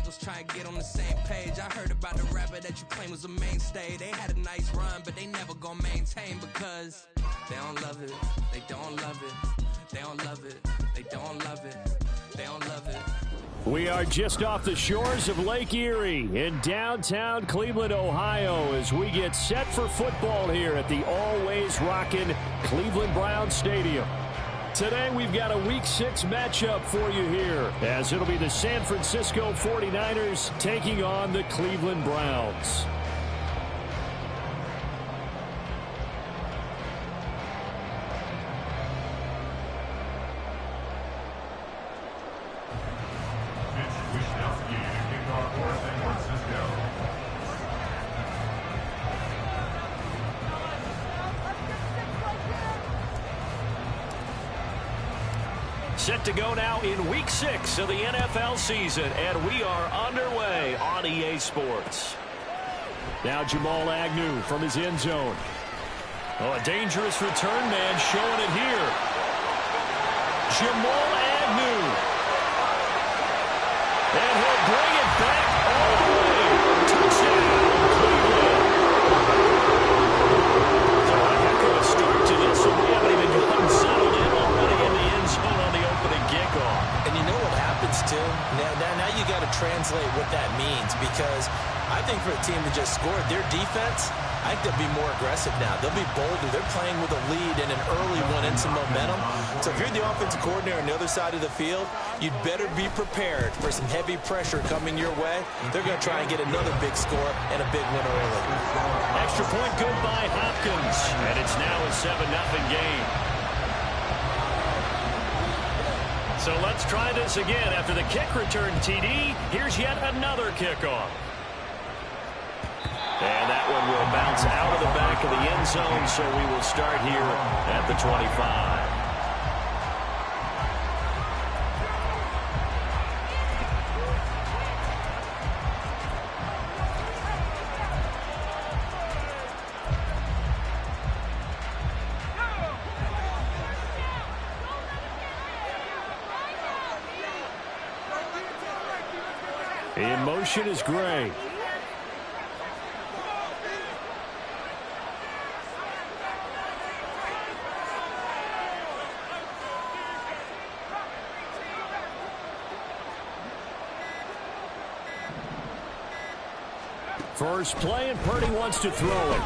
was trying to get on the same page. I heard about the rapper that you claim was a mainstay. They had a nice run, but they never gonna maintain because they don't love it, they don't love it, they don't love it, they don't love it, they don't love it. We are just off the shores of Lake Erie in downtown Cleveland, Ohio, as we get set for football here at the always rockin' Cleveland Browns Stadium. Today we've got a Week 6 matchup for you here, as it'll be the San Francisco 49ers taking on the Cleveland Browns. Set to go now in Week 6 of the NFL season, and we are underway on EA Sports. Now Jamal Agnew from his end zone. Oh, a dangerous return man showing it here. Jamal Agnew. And he'll bring it back all the way. Touchdown, Cleveland. So a heck of a start to this, so we haven't even gotten settled in already in the end zone on the opening kickoff. And you know what happens, too? Now you got to translate what that means, because I think for a team to just score, their defense, I think they'll be more aggressive now. They'll be bolder. They're playing with a lead and an early one and some momentum. So if you're the offensive coordinator on the other side of the field, you'd better be prepared for some heavy pressure coming your way. They're going to try and get another big score and a big win early. Extra point good by Hopkins, and it's now a 7-0 game. So let's try this again. After the kick return TD, here's yet another kickoff. And that one will bounce out of the back of the end zone, so we will start here at the 25. In motion is Gray. First play, and Purdy wants to throw it.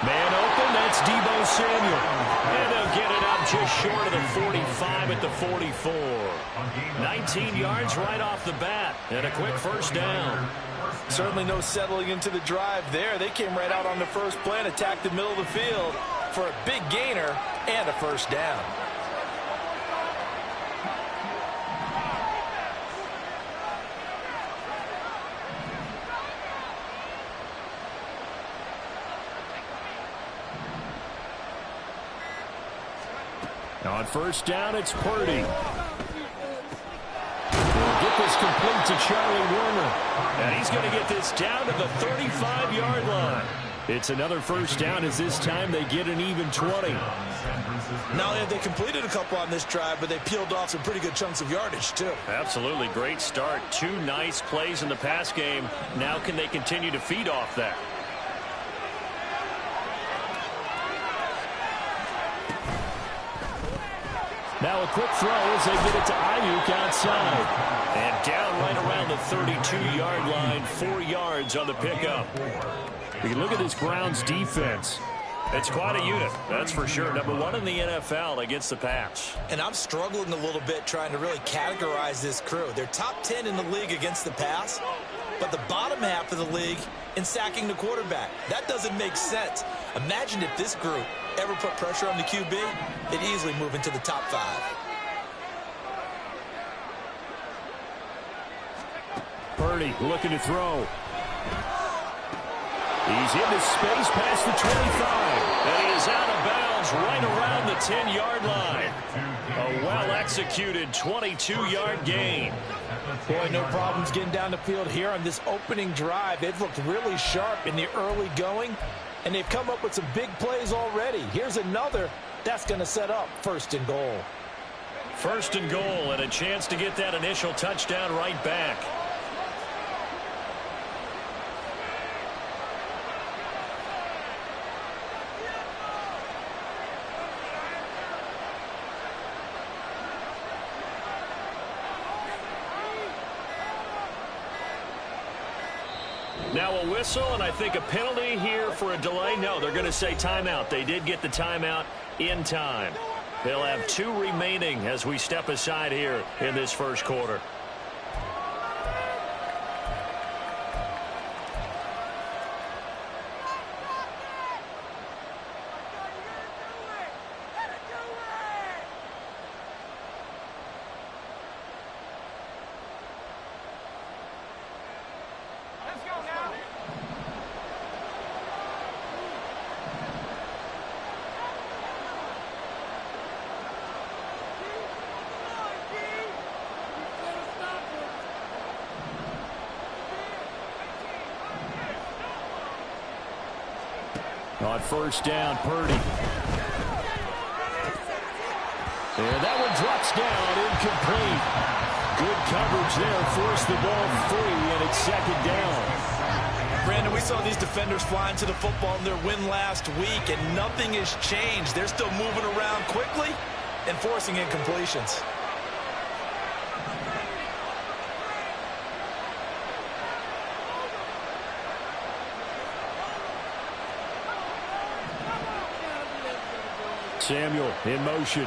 Man open, that's Deebo Samuel. And they'll get it up just short of the 45 at the 44. 19 yards right off the bat, and a quick first down. Certainly no settling into the drive there. They came right out on the first play and attacked the middle of the field for a big gainer and a first down. On first down, it's Purdy. We'll get this complete to Charlie Warner. And he's going to get this down to the 35-yard line. It's another first down, as this time they get an even 20. Not only have they completed a couple on this drive, but they peeled off some pretty good chunks of yardage, too. Absolutely. Great start. 2 nice plays in the pass game. Now can they continue to feed off that? Now a quick throw as they get it to Ayuk outside. And down right around the 32-yard line, 4 yards on the pickup. You can look at this Browns defense. It's quite a unit, that's for sure. Number 1 in the NFL against the pass. And I'm struggling a little bit trying to really categorize this crew. They're top 10 in the league against the pass, but the bottom half of the league in sacking the quarterback. That doesn't make sense. Imagine if this group ever put pressure on the QB, they'd easily move into the top 5. Purdy looking to throw. He's into space past the 25. And he is out of bounds right around the 10-yard line. A well-executed 22-yard gain. Boy, no problems getting down the field here on this opening drive. They've looked really sharp in the early going, and they've come up with some big plays already. Here's another that's going to set up 1st and goal. First and goal, and a chance to get that initial touchdown right back. Now a whistle, and I think a penalty here for a delay. No, they're going to say timeout. They did get the timeout in time. They'll have 2 remaining as we step aside here in this first quarter. On first down, Purdy. And that one drops down, incomplete. Good coverage there, forced the ball free, and it's second down. Brandon, we saw these defenders flying to the football in their win last week, and nothing has changed. They're still moving around quickly and forcing incompletions. Samuel in motion.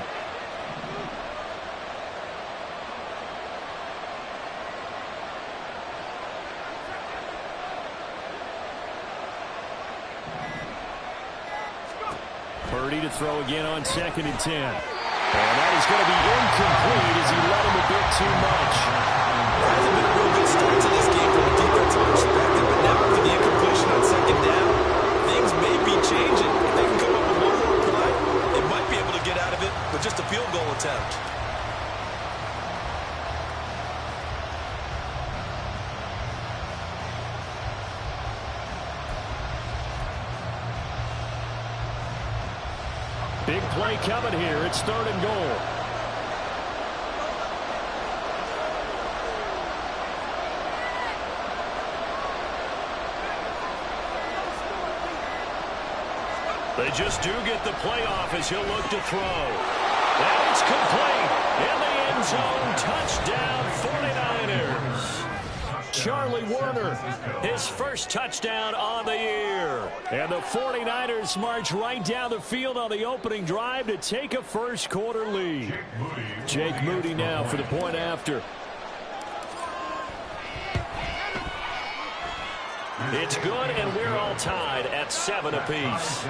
Purdy to throw again on 2nd and 10. And that is going to be incomplete as he let him a bit too much. Hasn't been a real good start to this game from a defensive perspective, but now after the incompletion on 2nd down, things may be changing. If they can come up with one more play, they might be able to get out of it with just a field goal attempt. Big play coming here. It's 3rd and goal. They just do get the playoff as he'll look to throw. And it's complete. In the end zone. Touchdown 49ers. Charlie Werner, his first touchdown on the year. And the 49ers march right down the field on the opening drive to take a first quarter lead. Jake Moody now for the point after. It's good, and we're all tied at 7 apiece.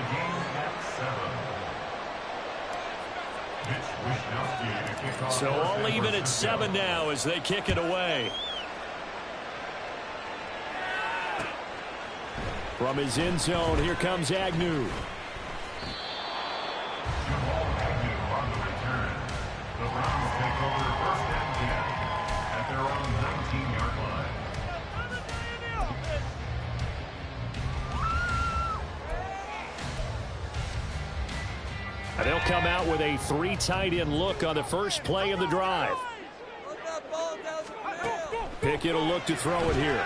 So all even at 7 now as they kick it away. From his end zone, here comes Agnew. And they'll come out with a 3 tight end look on the first play of the drive. Pickett will look to throw it here.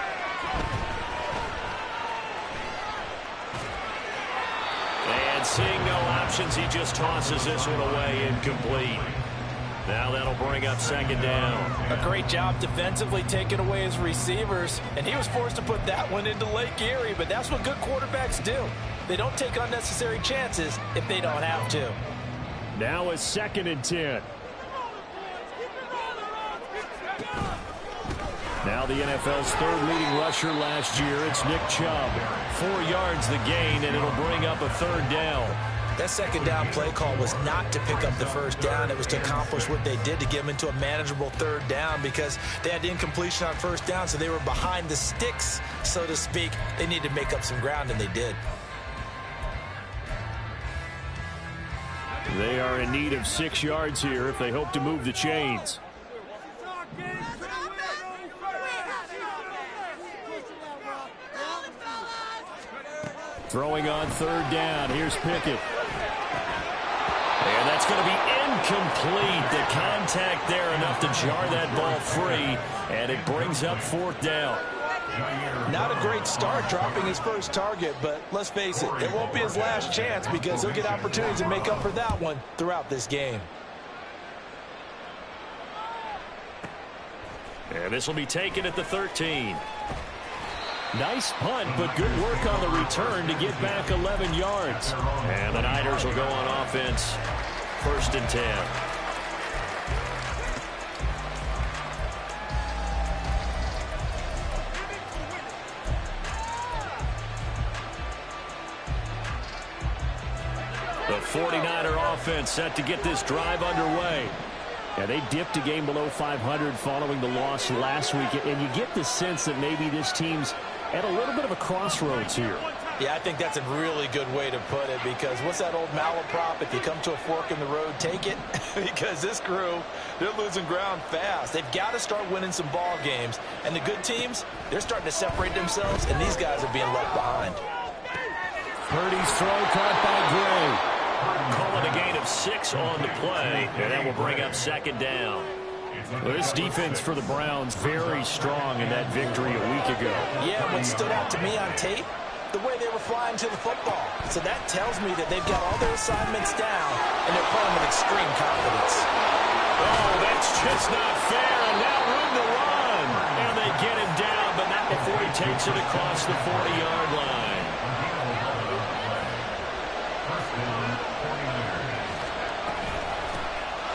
And seeing no options, he just tosses this one away, incomplete. Now that'll bring up 2nd down. A great job defensively taking away his receivers, and he was forced to put that one into Lake Erie, but that's what good quarterbacks do. They don't take unnecessary chances if they don't have to. Now a 2nd and 10. Now the NFL's 3rd leading rusher last year. It's Nick Chubb. 4 yards the gain, and it'll bring up a 3rd down. That 2nd down play call was not to pick up the 1st down. It was to accomplish what they did to get them into a manageable 3rd down because they had incompletion on 1st down, so they were behind the sticks, so to speak. They needed to make up some ground, and they did. They are in need of 6 yards here if they hope to move the chains. Throwing on 3rd down. Here's Pickett. And that's It's going to be incomplete. The contact there enough to jar that ball free, and it brings up 4th down. Not a great start dropping his first target, but let's face it, it won't be his last chance because he'll get opportunities to make up for that one throughout this game. And this will be taken at the 13. Nice punt, but good work on the return to get back 11 yards. And the Niners will go on offense, 1st and 10. The 49er offense set to get this drive underway. Yeah, they dipped a game below 500 following the loss last week, and you get the sense that maybe this team's at a little bit of a crossroads here. Yeah, I think that's a really good way to put it because what's that old malaprop? If you come to a fork in the road, take it. Because this crew, they're losing ground fast. They've got to start winning some ball games. And the good teams, they're starting to separate themselves, and these guys are being left behind. Purdy's throw caught by Gray. Call it a gain of 6 on the play, and that will bring up 2nd down. Well, this defense for the Browns very strong in that victory a week ago. Yeah, what stood out to me on tape, the way they were flying to the football. So that tells me that they've got all their assignments down, and they're playing with extreme confidence. Oh, that's just not fair, and now room to run. And they get him down, but not before he takes it across the 40-yard line.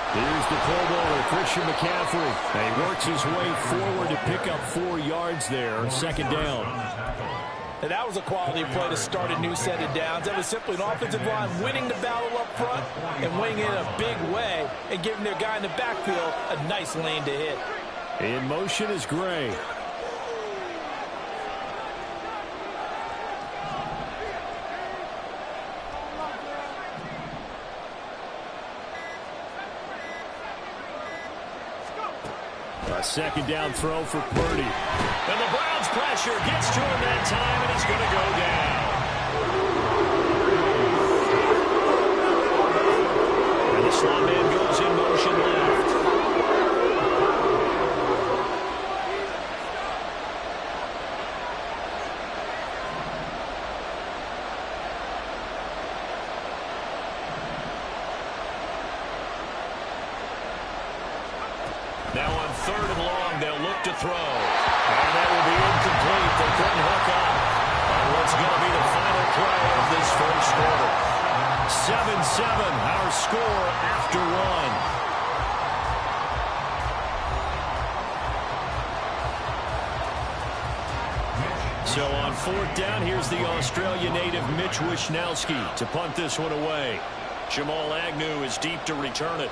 Here's the Pro Bowler, Christian McCaffrey. And he works his way forward to pick up 4 yards there, 2nd down. And that was a quality play to start a new set of downs. That was simply an offensive line winning the battle up front and winning it in a big way and giving their guy in the backfield a nice lane to hit. In motion is Gray. A 2nd down throw for Purdy. And the Browns pressure gets to him that time, and he's going to go down. And the slot man goes in motion left. Now on 3rd and long, they'll look to throw. And that will be incomplete. They couldn't hook up on what's going to be the final play of this first quarter. 7-7, our score after 1. So on 4th down, here's the Australia native Mitch Wishnowsky to punt this one away. Jamal Agnew is deep to return it.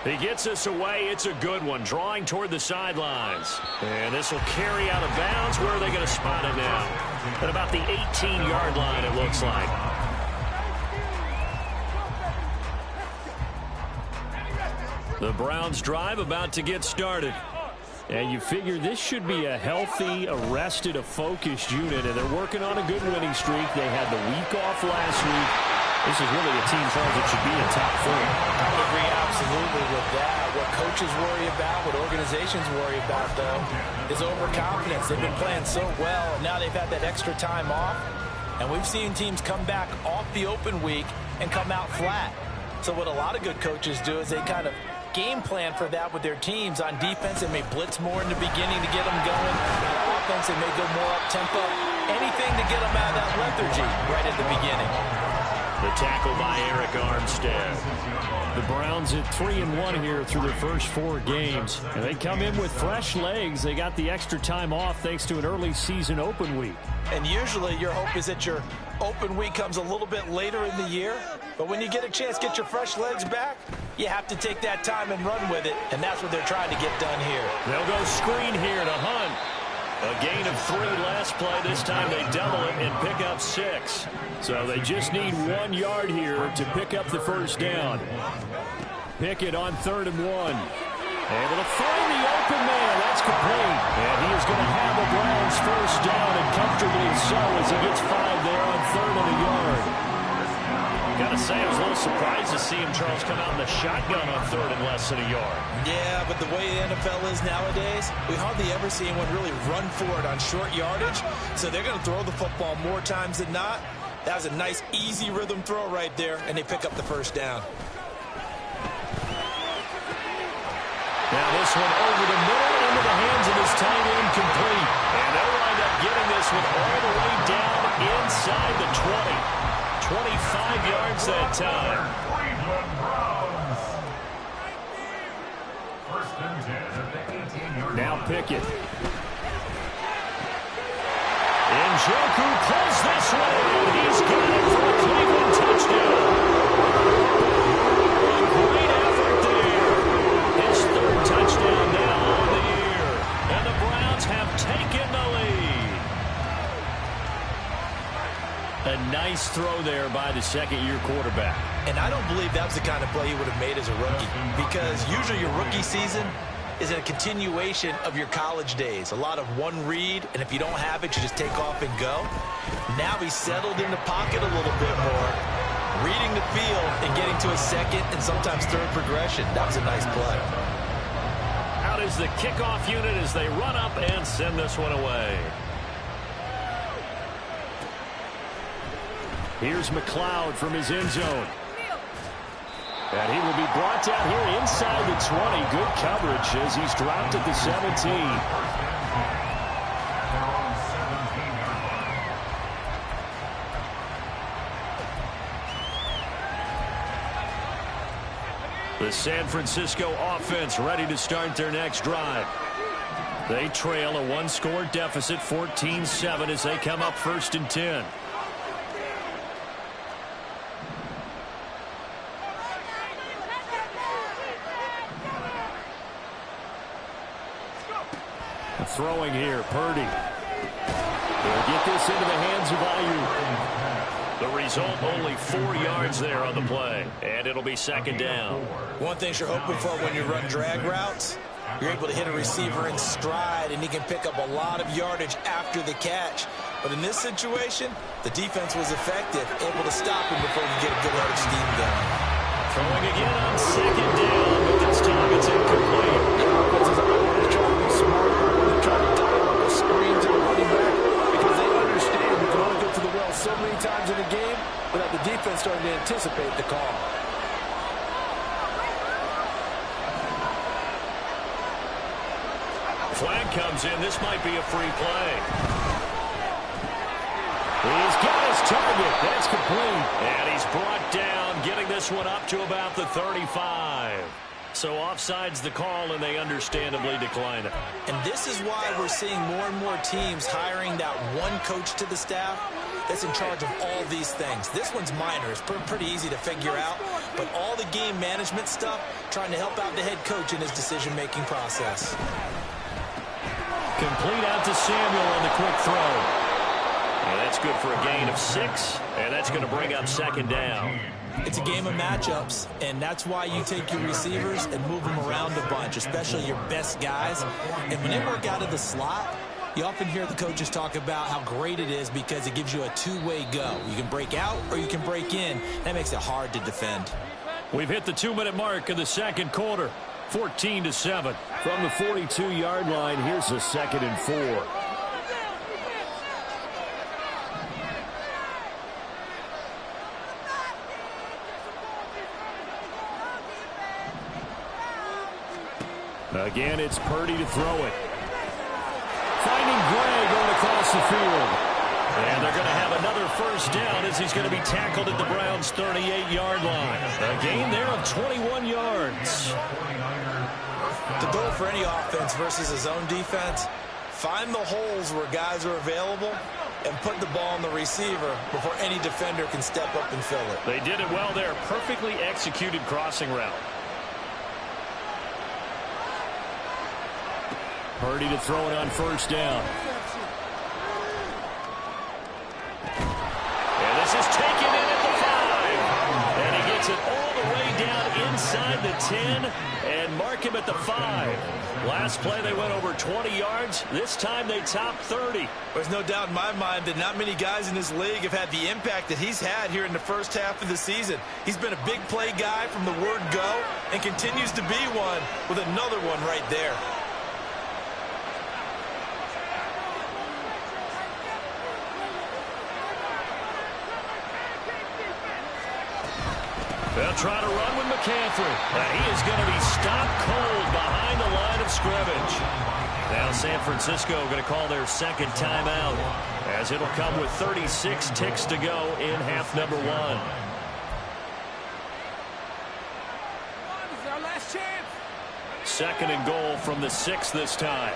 He gets us away. It's a good one, drawing toward the sidelines. And this will carry out of bounds. Where are they going to spot it now? At about the 18-yard line, it looks like. The Browns drive about to get started. And you figure this should be a healthy, arrested, a focused unit. And they're working on a good winning streak. They had the week off last week. This is really a team that should be in top 4. I would agree absolutely with that. What coaches worry about, what organizations worry about, though, is overconfidence. They've been playing so well, and now they've had that extra time off. And we've seen teams come back off the open week and come out flat. So what a lot of good coaches do is they kind of game plan for that with their teams. On defense, they may blitz more in the beginning to get them going. On offense, they may go more up-tempo. Anything to get them out of that lethargy right at the beginning. The tackle by Eric Armstead. The Browns at 3-1 here through their first 4 games. And they come in with fresh legs. They got the extra time off thanks to an early season open week. And usually your hope is that your open week comes a little bit later in the year. But when you get a chance to get your fresh legs back, you have to take that time and run with it. And that's what they're trying to get done here. They'll go screen here to Hunt. A gain of 3 last play. This time they double it and pick up 6. So they just need 1 yard here to pick up the first down. Pickett on 3rd and 1. Able to find the open man. That's complete. And he is going to have the Browns first down, and comfortably so as he gets 5 there on 3rd and a yard. Got to say, I was a little surprised to see him, Charles, come out in the shotgun on 3rd and less than a yard. Yeah, but the way the NFL is nowadays, we hardly ever see anyone really run for it on short yardage. So they're going to throw the football more times than not. That was a nice, easy rhythm throw right there, and they pick up the first down. Now this one over the middle into the hands of his tight end, complete. And they'll wind up getting this one all the way down inside the 20. 25 yards that time. Now Pickett. Njoku pulls this one out. He's got it for a Cleveland touchdown. A great effort there. His 3rd touchdown now on the year. And the Browns have taken the lead. A nice throw there by the second-year quarterback. And I don't believe that was the kind of play he would have made as a rookie, because usually your rookie season is a continuation of your college days. A lot of one read, and if you don't have it, you just take off and go. Now he's settled in the pocket a little bit more, reading the field and getting to a second and sometimes 3rd progression. That was a nice play. Out is the kickoff unit as they run up and send this one away. Here's McLeod from his end zone. And he will be brought down here inside the 20. Good coverage as he's dropped at the 17. The San Francisco offense ready to start their next drive. They trail a 1-score deficit, 14-7, as they come up 1st and 10. Throwing here, Purdy. They'll get this into the hands of Ayuk. The result, only 4 yards there on the play, and it'll be 2nd down. One thing you're hoping for when you run drag routes, you're able to hit a receiver in stride, and he can pick up a lot of yardage after the catch. But in this situation, the defense was effective, able to stop him before you get a good head of steam going. Throwing again on 2nd down, but this time it's incomplete. Offenses are always trying to be smart. They're trying to dial up the screen to the running back because they understand you can only go to the well so many times in a game without the defense starting to anticipate the call. Flag comes in. This might be a free play. He's got his target. That's complete. And he's brought down, getting this one up to about the 35. So offside's the call, and they understandably decline it. And this is why we're seeing more and more teams hiring that one coach to the staff that's in charge of all these things. This one's minor. It's pretty easy to figure out. But all the game management stuff, trying to help out the head coach in his decision-making process. Complete out to Samuel on the quick throw. And that's good for a gain of 6, and that's going to bring up 2nd down. It's a game of matchups, and that's why you take your receivers and move them around a bunch, especially your best guys. And when they work out of the slot, you often hear the coaches talk about how great it is because it gives you a two-way go. You can break out or you can break in. That makes it hard to defend. We've hit the 2-minute mark of the second quarter. 14-7. From the 42-yard line, here's a 2nd and 4. Again, it's Purdy to throw it. Finding Gray going across the field. And they're going to have another first down as he's going to be tackled at the Browns' 38-yard line. A gain there of 21 yards. The goal for any offense versus a zone defense, find the holes where guys are available and put the ball on the receiver before any defender can step up and fill it. They did it well there. Perfectly executed crossing route. Purdy to throw it on first down. And this is taken in at the 5. And he gets it all the way down inside the 10. And Marcus him at the 5. Last play, they went over 20 yards. This time, they topped 30. There's no doubt in my mind that not many guys in this league have had the impact that he's had here in the first half of the season. He's been a big play guy from the word go and continues to be one with another one right there. They'll try to run with McCaffrey. He is going to be stopped cold behind the line of scrimmage. Now San Francisco going to call their second timeout, as it'll come with 36 ticks to go in half number 1. This is our last chance. Second and goal from the 6 this time.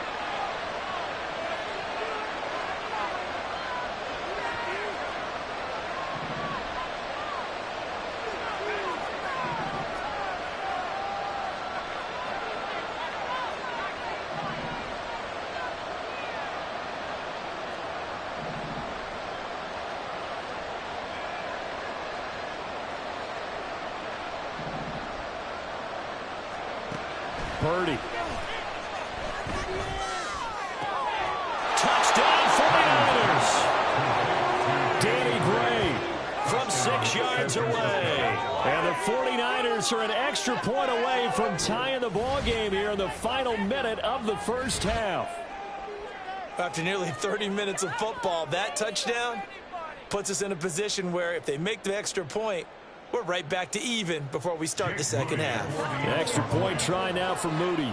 Purdy. Touchdown 49ers. Danny Gray from 6 yards away. And the 49ers are an extra point away from tying the ball game here in the final minute of the first half. After nearly 30 minutes of football, that touchdown puts us in a position where if they make the extra point, we're right back to even before we start the second half. An extra point try now for Moody.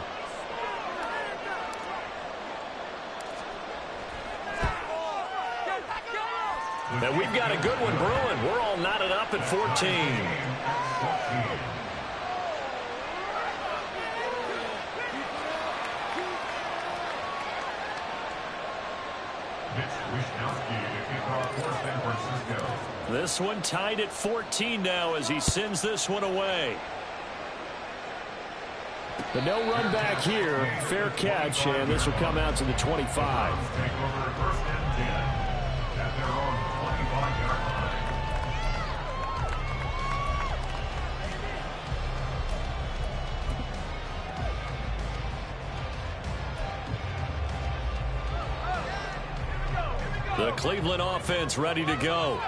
Now we've got a good one brewing. We're all knotted up at 14. This one tied at 14 now as he sends this one away. The no run back here, fair catch, and this will come out to the 25. The Cleveland offense ready to go,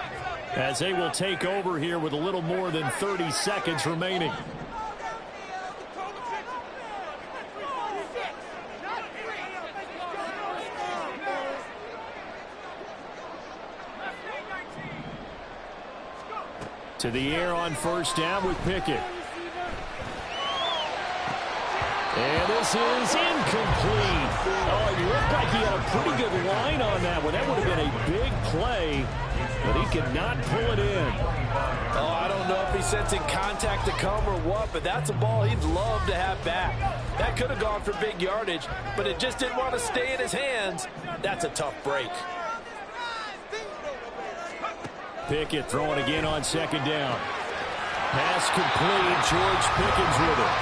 as they will take over here with a little more than 30 seconds remaining. To the air on first down with Pickett. And this is incomplete. Oh, it looked like he had a pretty good line on that one. That would have been a big play, but he could not pull it in. Oh, I don't know if he's sensing contact to come or what, but that's a ball he'd love to have back. That could have gone for big yardage, but it just didn't want to stay in his hands. That's a tough break. Pickett throwing again on second down. Pass complete. George Pickens with it.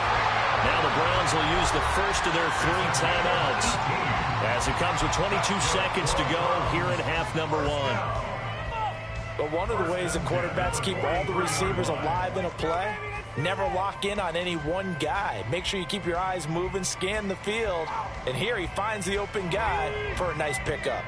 Now the Browns will use the first of their 3 timeouts as it comes with 22 seconds to go here in half number 1. But one of the ways the quarterbacks keep all the receivers alive in a play, never lock in on any one guy. Make sure you keep your eyes moving, scan the field, and here he finds the open guy for a nice pickup.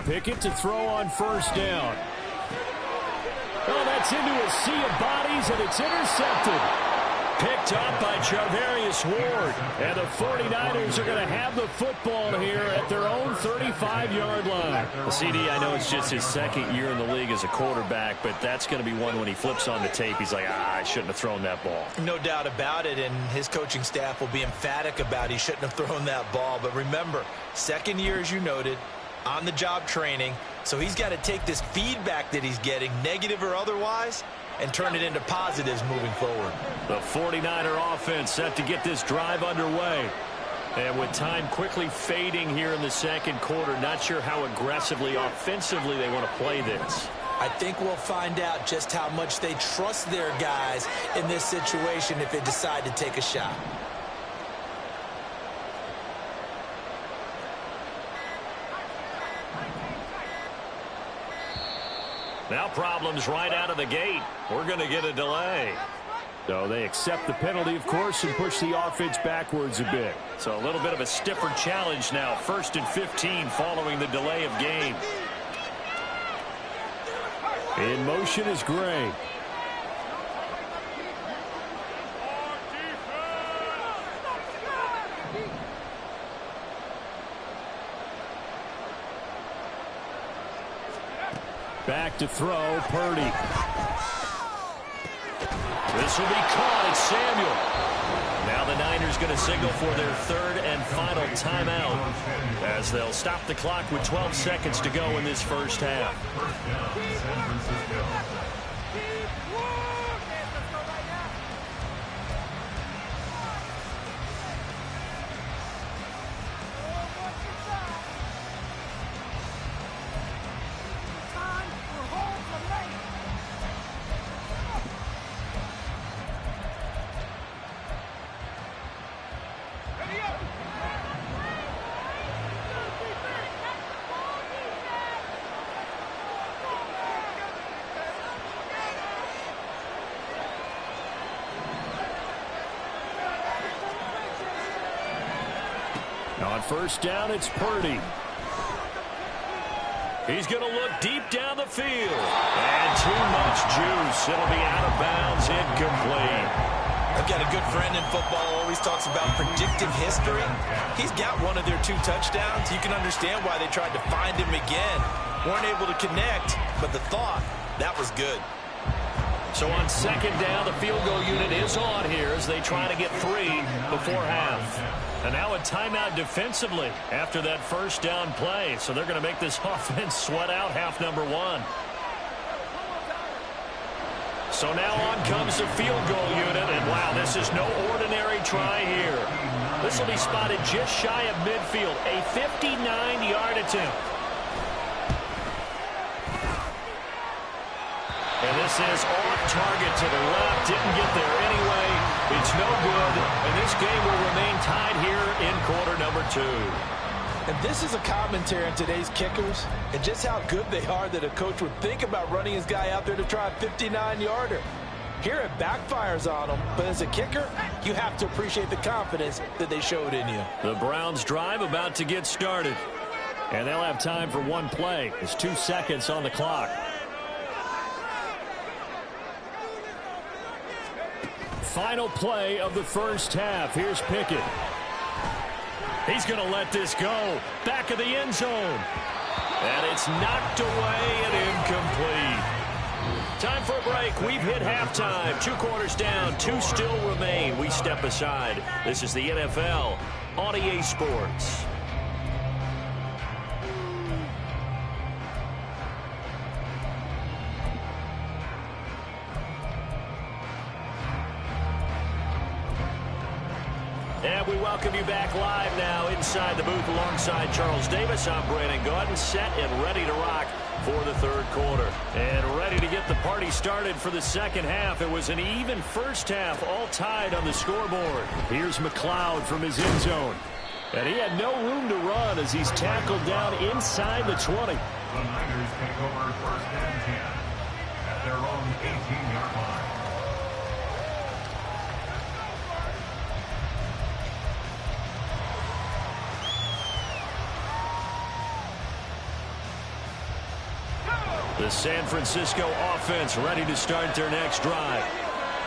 Pickett to throw on first down. Oh, that's into a sea of bodies, and it's intercepted. Picked up by Charvarius Ward. And the 49ers are going to have the football here at their own 35-yard line. Well, CD, I know it's just his second year in the league as a quarterback, but that's going to be one when he flips on the tape. He's like, I shouldn't have thrown that ball. No doubt about it, and his coaching staff will be emphatic about he shouldn't have thrown that ball. But remember, second year, as you noted, on-the-job training, so he's got to take this feedback that he's getting, negative or otherwise, and turn it into positives moving forward. The 49er offense set to get this drive underway. And with time quickly fading here in the second quarter, not sure how aggressively, offensively they want to play this. I think we'll find out just how much they trust their guys in this situation if they decide to take a shot. Now problems right out of the gate. We're going to get a delay. So they accept the penalty, of course, and push the offense backwards a bit. So a little bit of a stiffer challenge now. 1st and 15 following the delay of game. In motion is Gray. Back to throw, Purdy. This will be caught. It's Samuel. Now the Niners going to signal for their 3rd and final timeout as they'll stop the clock with 12 seconds to go in this first half. On 1st down, it's Purdy. He's going to look deep down the field. And too much juice. It'll be out of bounds, incomplete. I've got a good friend in football who always talks about predictive history. He's got one of their 2 touchdowns. You can understand why they tried to find him again. Weren't able to connect, but the thought, that was good. So on 2nd down, the field goal unit is on here as they try to get 3 before half. And now a timeout defensively after that 1st down play. So they're going to make this offense sweat out half number 1. So now on comes the field goal unit. And wow, this is no ordinary try here. This will be spotted just shy of midfield. A 59-yard attempt. And this is off target to the left. Didn't get there anyway. It's no good. And this game will remain tied here in quarter number 2. And this is a commentary on today's kickers and just how good they are that a coach would think about running his guy out there to try a 59-yarder. Here it backfires on him, but as a kicker, you have to appreciate the confidence that they showed in you. The Browns drive about to get started. And they'll have time for 1 play. There's 2 seconds on the clock. Final play of the first half. Here's Pickett. He's going to let this go. Back of the end zone. And it's knocked away and incomplete. Time for a break. We've hit halftime. 2 quarters down. 2 still remain. We step aside. This is the NFL on EA Sports. And we welcome you back live now inside the booth alongside Charles Davis. I'm Brandon Gaudin, set and ready to rock for the 3rd quarter. And ready to get the party started for the 2nd half. It was an even first half, all tied on the scoreboard. Here's McLeod from his end zone. And he had no room to run as he's tackled down inside the 20. The Niners take over 1st and 10 at their own 18-yard line. The San Francisco offense ready to start their next drive.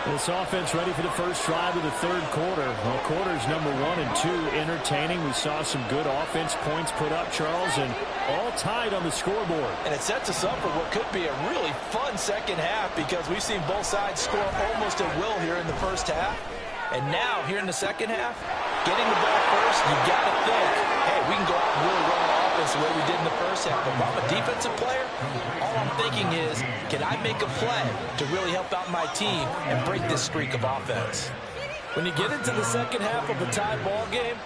This offense ready for the first drive of the 3rd quarter. Well, quarters number 1 and 2 entertaining. We saw some good offense points put up, Charles, and all tied on the scoreboard. And it sets us up for what could be a really fun 2nd half because we've seen both sides score almost at will here in the first half. And now, here in the 2nd half, getting the ball first, you got to think, hey, we can go out and really run the offense the way we did in the first half. But if I'm a defensive player, all I'm thinking is, can I make a play to really help out my team and break this streak of offense? When you get into the 2nd half of a tied ball game,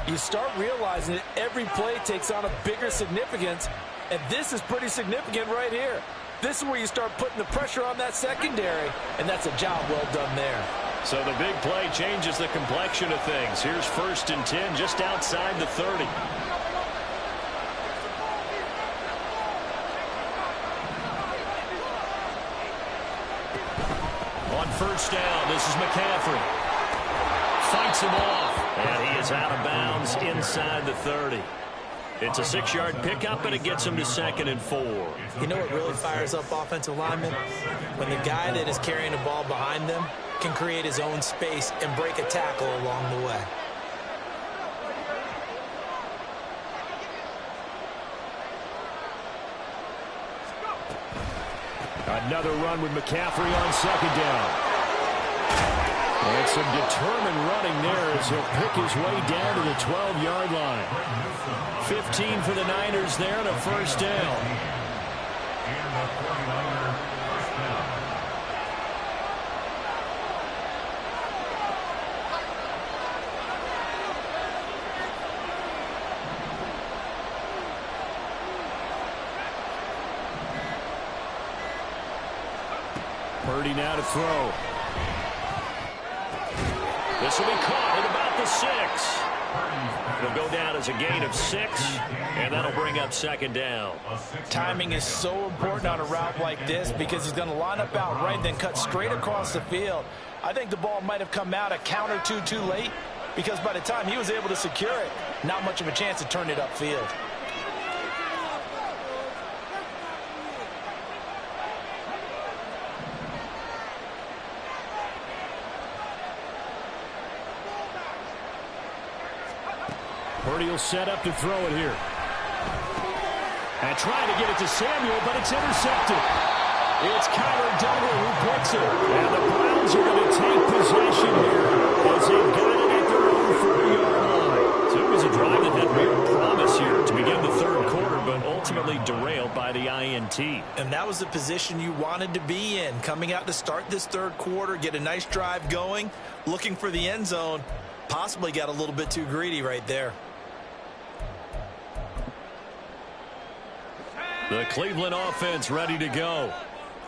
you start realizing that every play takes on a bigger significance, and this is pretty significant right here. This is where you start putting the pressure on that secondary, and that's a job well done there. So the big play changes the complexion of things. Here's 1st and 10 just outside the 30. first down. This is McCaffrey. Fights him off. And he is out of bounds inside the 30. It's a 6-yard pickup, and it gets him to 2nd and 4. You know what really fires up offensive linemen? When the guy that is carrying the ball behind them can create his own space and break a tackle along the way. Another run with McCaffrey on 2nd down. And some determined running there as he'll pick his way down to the 12-yard line. 15 for the Niners there and a first down. And the 49er first down. Purdy now to throw. This will be caught at about the 6. It'll go down as a gain of 6, and that'll bring up 2nd down. Timing is so important on a route like this because he's going to line up out right, then cut straight across the field. I think the ball might have come out a count or two too late because by the time he was able to secure it, not much of a chance to turn it upfield. Purdy will set up to throw it here. And trying to get it to Samuel, but it's intercepted. It's Kyler Duggar who picks it. And the Browns are going to take possession here as they've got it at their own 40-yard line. So it was a drive that had real promise here to begin the 3rd quarter, but ultimately derailed by the INT. And that was the position you wanted to be in. Coming out to start this 3rd quarter, get a nice drive going, looking for the end zone. Possibly got a little bit too greedy right there. The Cleveland offense ready to go.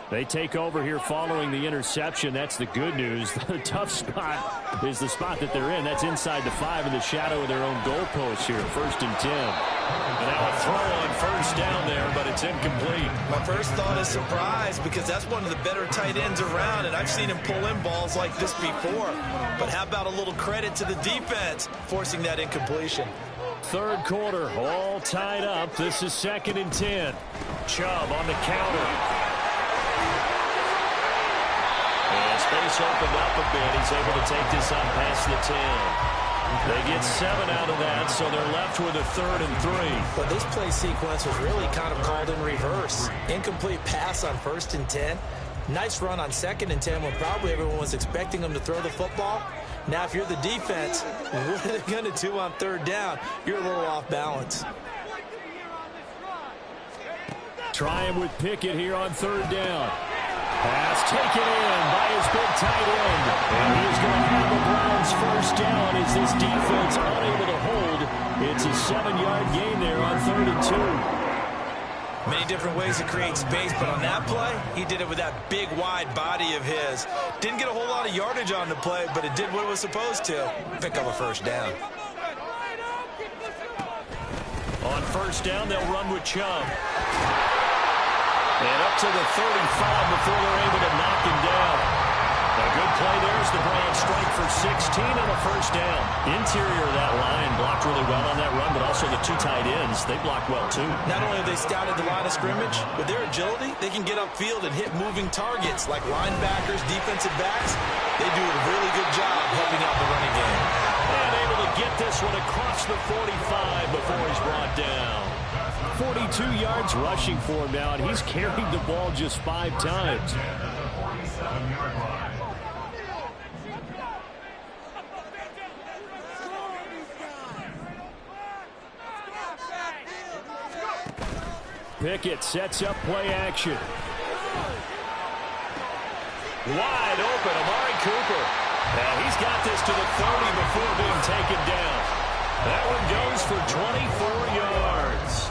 They take over here following the interception. That's the good news. The tough spot is the spot that they're in. That's inside the 5 in the shadow of their own goalpost here. 1st and 10. And now a throw on 1st down there, but it's incomplete. My first thought is surprise because that's one of the better tight ends around, and I've seen him pull in balls like this before. But how about a little credit to the defense forcing that incompletion? 3rd quarter, all tied up. This is 2nd and 10. Chubb on the counter. And space opened up a bit. He's able to take this up past the 10. They get 7 out of that, so they're left with a 3rd and 3. But this play sequence was really kind of called in reverse. Incomplete pass on 1st and 10. Nice run on 2nd and 10 when probably everyone was expecting them to throw the football. Now, if you're the defense, what are they going to do on 3rd down? You're a little off balance. Try him with Pickett here on 3rd down. Pass taken in by his big tight end. And he is going to have the Browns 1st down as this defense unable to hold. It's a 7-yard gain there on 3rd and 2. Many different ways to create space, but on that play, he did it with that big, wide body of his. Didn't get a whole lot of yardage on the play, but it did what it was supposed to. Pick up a 1st down. On 1st down, they'll run with Chubb. And up to the 35 before they're able to knock him down. A good play there as the Browns strike for 16 and a 1st down. Interior of that line blocked really well on that run, but also the 2 tight ends, they blocked well too. Not only have they scouted the line of scrimmage, with their agility, they can get upfield and hit moving targets like linebackers, defensive backs. They do a really good job helping out the running game. And able to get this one across the 45 before he's brought down. 42 yards rushing for him now, and he's carried the ball just 5 times. 47-yard line. Pickett sets up play action. Wide open, Amari Cooper. Now he's got this to the 30 before being taken down. That one goes for 24 yards.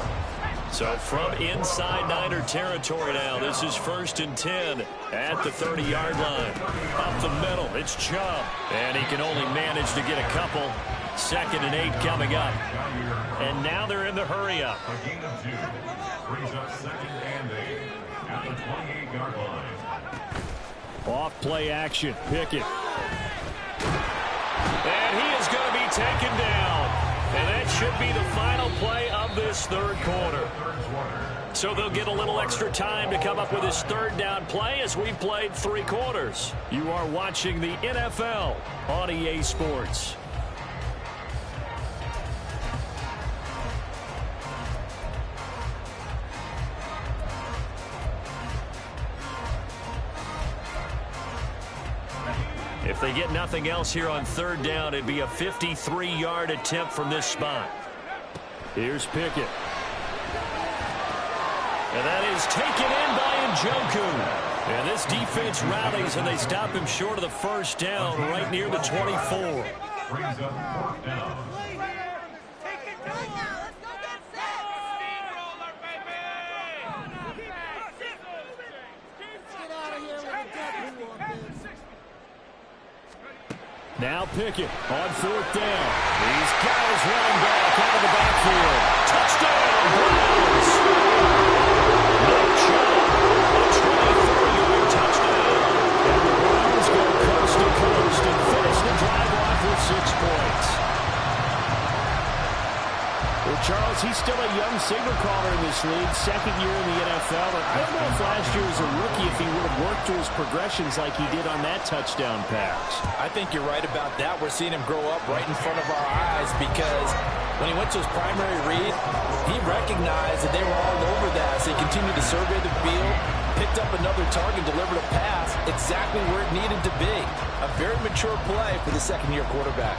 So from inside Niner territory now, this is 1st and 10 at the 30-yard line. Up the middle, it's Chubb. And he can only manage to get a couple. 2nd and 8 coming up. And now they're in the hurry-up. A gain of 2 brings up 2nd and 8 at the 28-yard line. Off play action. Pickett. And he is going to be taken down. And that should be the final play of this third quarter. So they'll get a little extra time to come up with his third down play as we've played 3 quarters. You are watching the NFL on EA Sports. If they get nothing else here on third down, it'd be a 53-yard attempt from this spot. Here's Pickett. And that is taken in by Njoku. And this defense rallies, and they stop him short of the first down right near the 24. Brings up fourth down. Now Pickett on fourth down. These guys running back out of the backfield. Touchdown, Browns! Nick Chubb, a 24-yard touchdown. And the Browns go coast to coast and finish the drive off with 6 points. Well, Charles, he's still a young signal caller in this league, second year in the NFL. And I don't know if last year as a rookie if he would have worked through his progressions like he did on that touchdown pass. I think you're right about that. We're seeing him grow up right in front of our eyes because when he went to his primary read, he recognized that they were all over that. So he continued to survey the field, picked up another target, delivered a pass exactly where it needed to be. A very mature play for the second-year quarterback.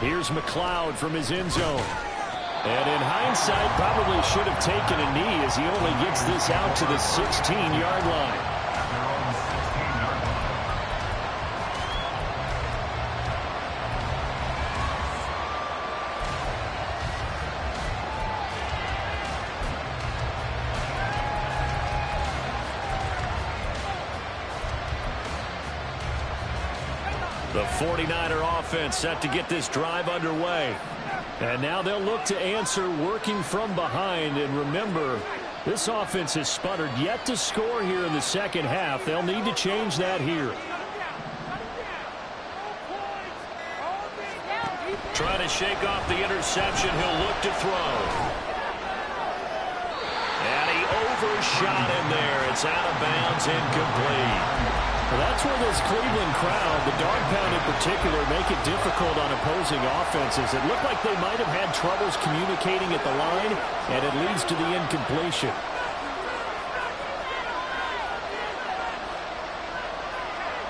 Here's McLeod from his end zone. And in hindsight, probably should have taken a knee as he only gets this out to the 16-yard line. The 49er offense set to get this drive underway. And now they'll look to answer working from behind. And remember, this offense has sputtered yet to score here in the second half. They'll need to change that here. Trying to shake off the interception. He'll look to throw. And he overshot him there. It's out of bounds, incomplete. Well, that's where this Cleveland crowd, the dog pound in particular, make it difficult on opposing offenses. It looked like they might have had troubles communicating at the line, and it leads to the incompletion.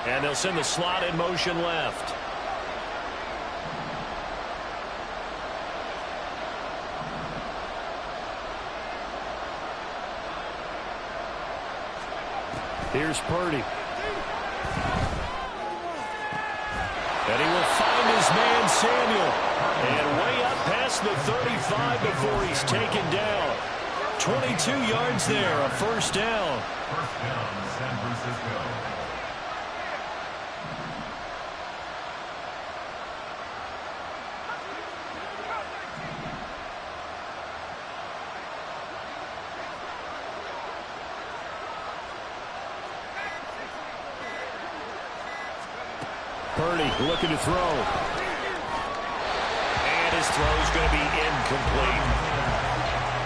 And they'll send the slot in motion left. Here's Purdy. And he will find his man Samuel. And way up past the 35 before he's taken down. 22 yards there, a first down. First down, San Francisco. Purdy looking to throw. And his throw's going to be incomplete.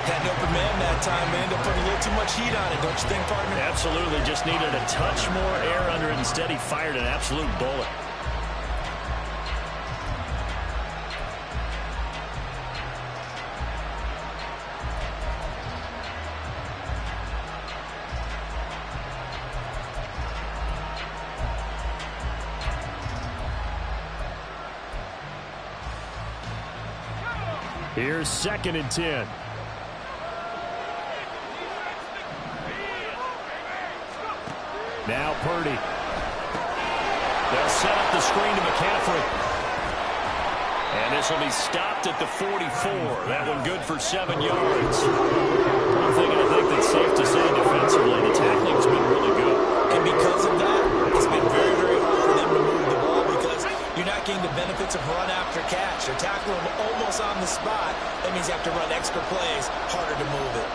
Had an open man that time, man. They're putting a little too much heat on it, don't you think, partner? Absolutely. Just needed a touch more air under it. Instead, he fired an absolute bullet. Here's 2nd and 10. Now Purdy. They'll set up the screen to McCaffrey. And this will be stopped at the 44. That one good for 7 yards. One thing I think that's safe to say defensively, the tackling's been really good. And because of that, it's been very, very hard for them to move the ball because you're not getting the benefits of run after catch. They're tackling them almost on the spot. That means you have to run extra plays, harder to move it.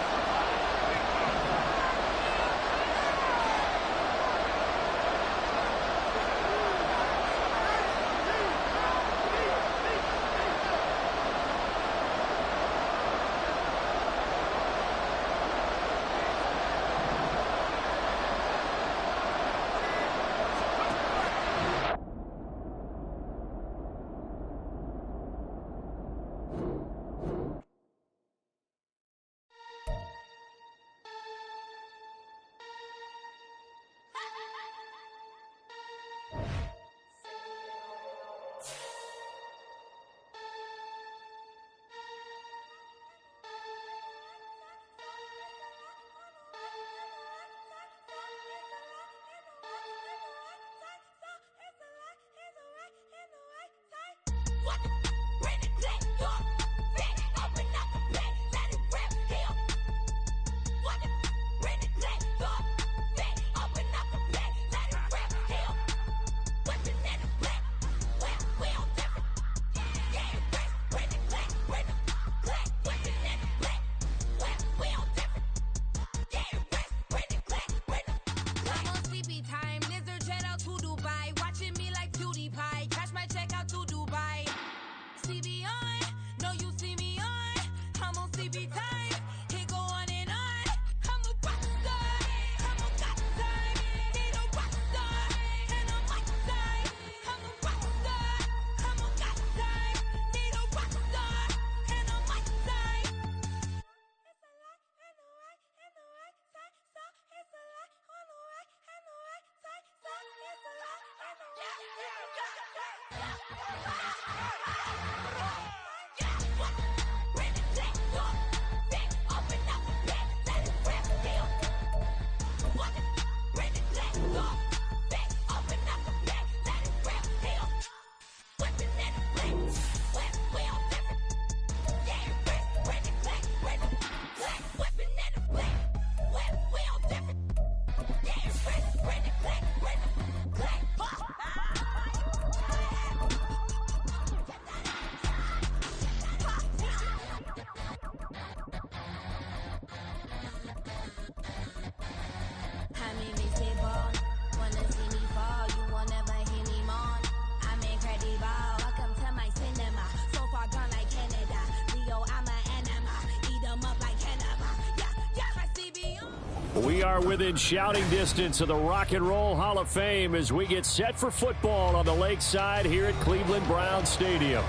We are within shouting distance of the Rock and Roll Hall of Fame as we get set for football on the lakeside here at Cleveland Browns Stadium.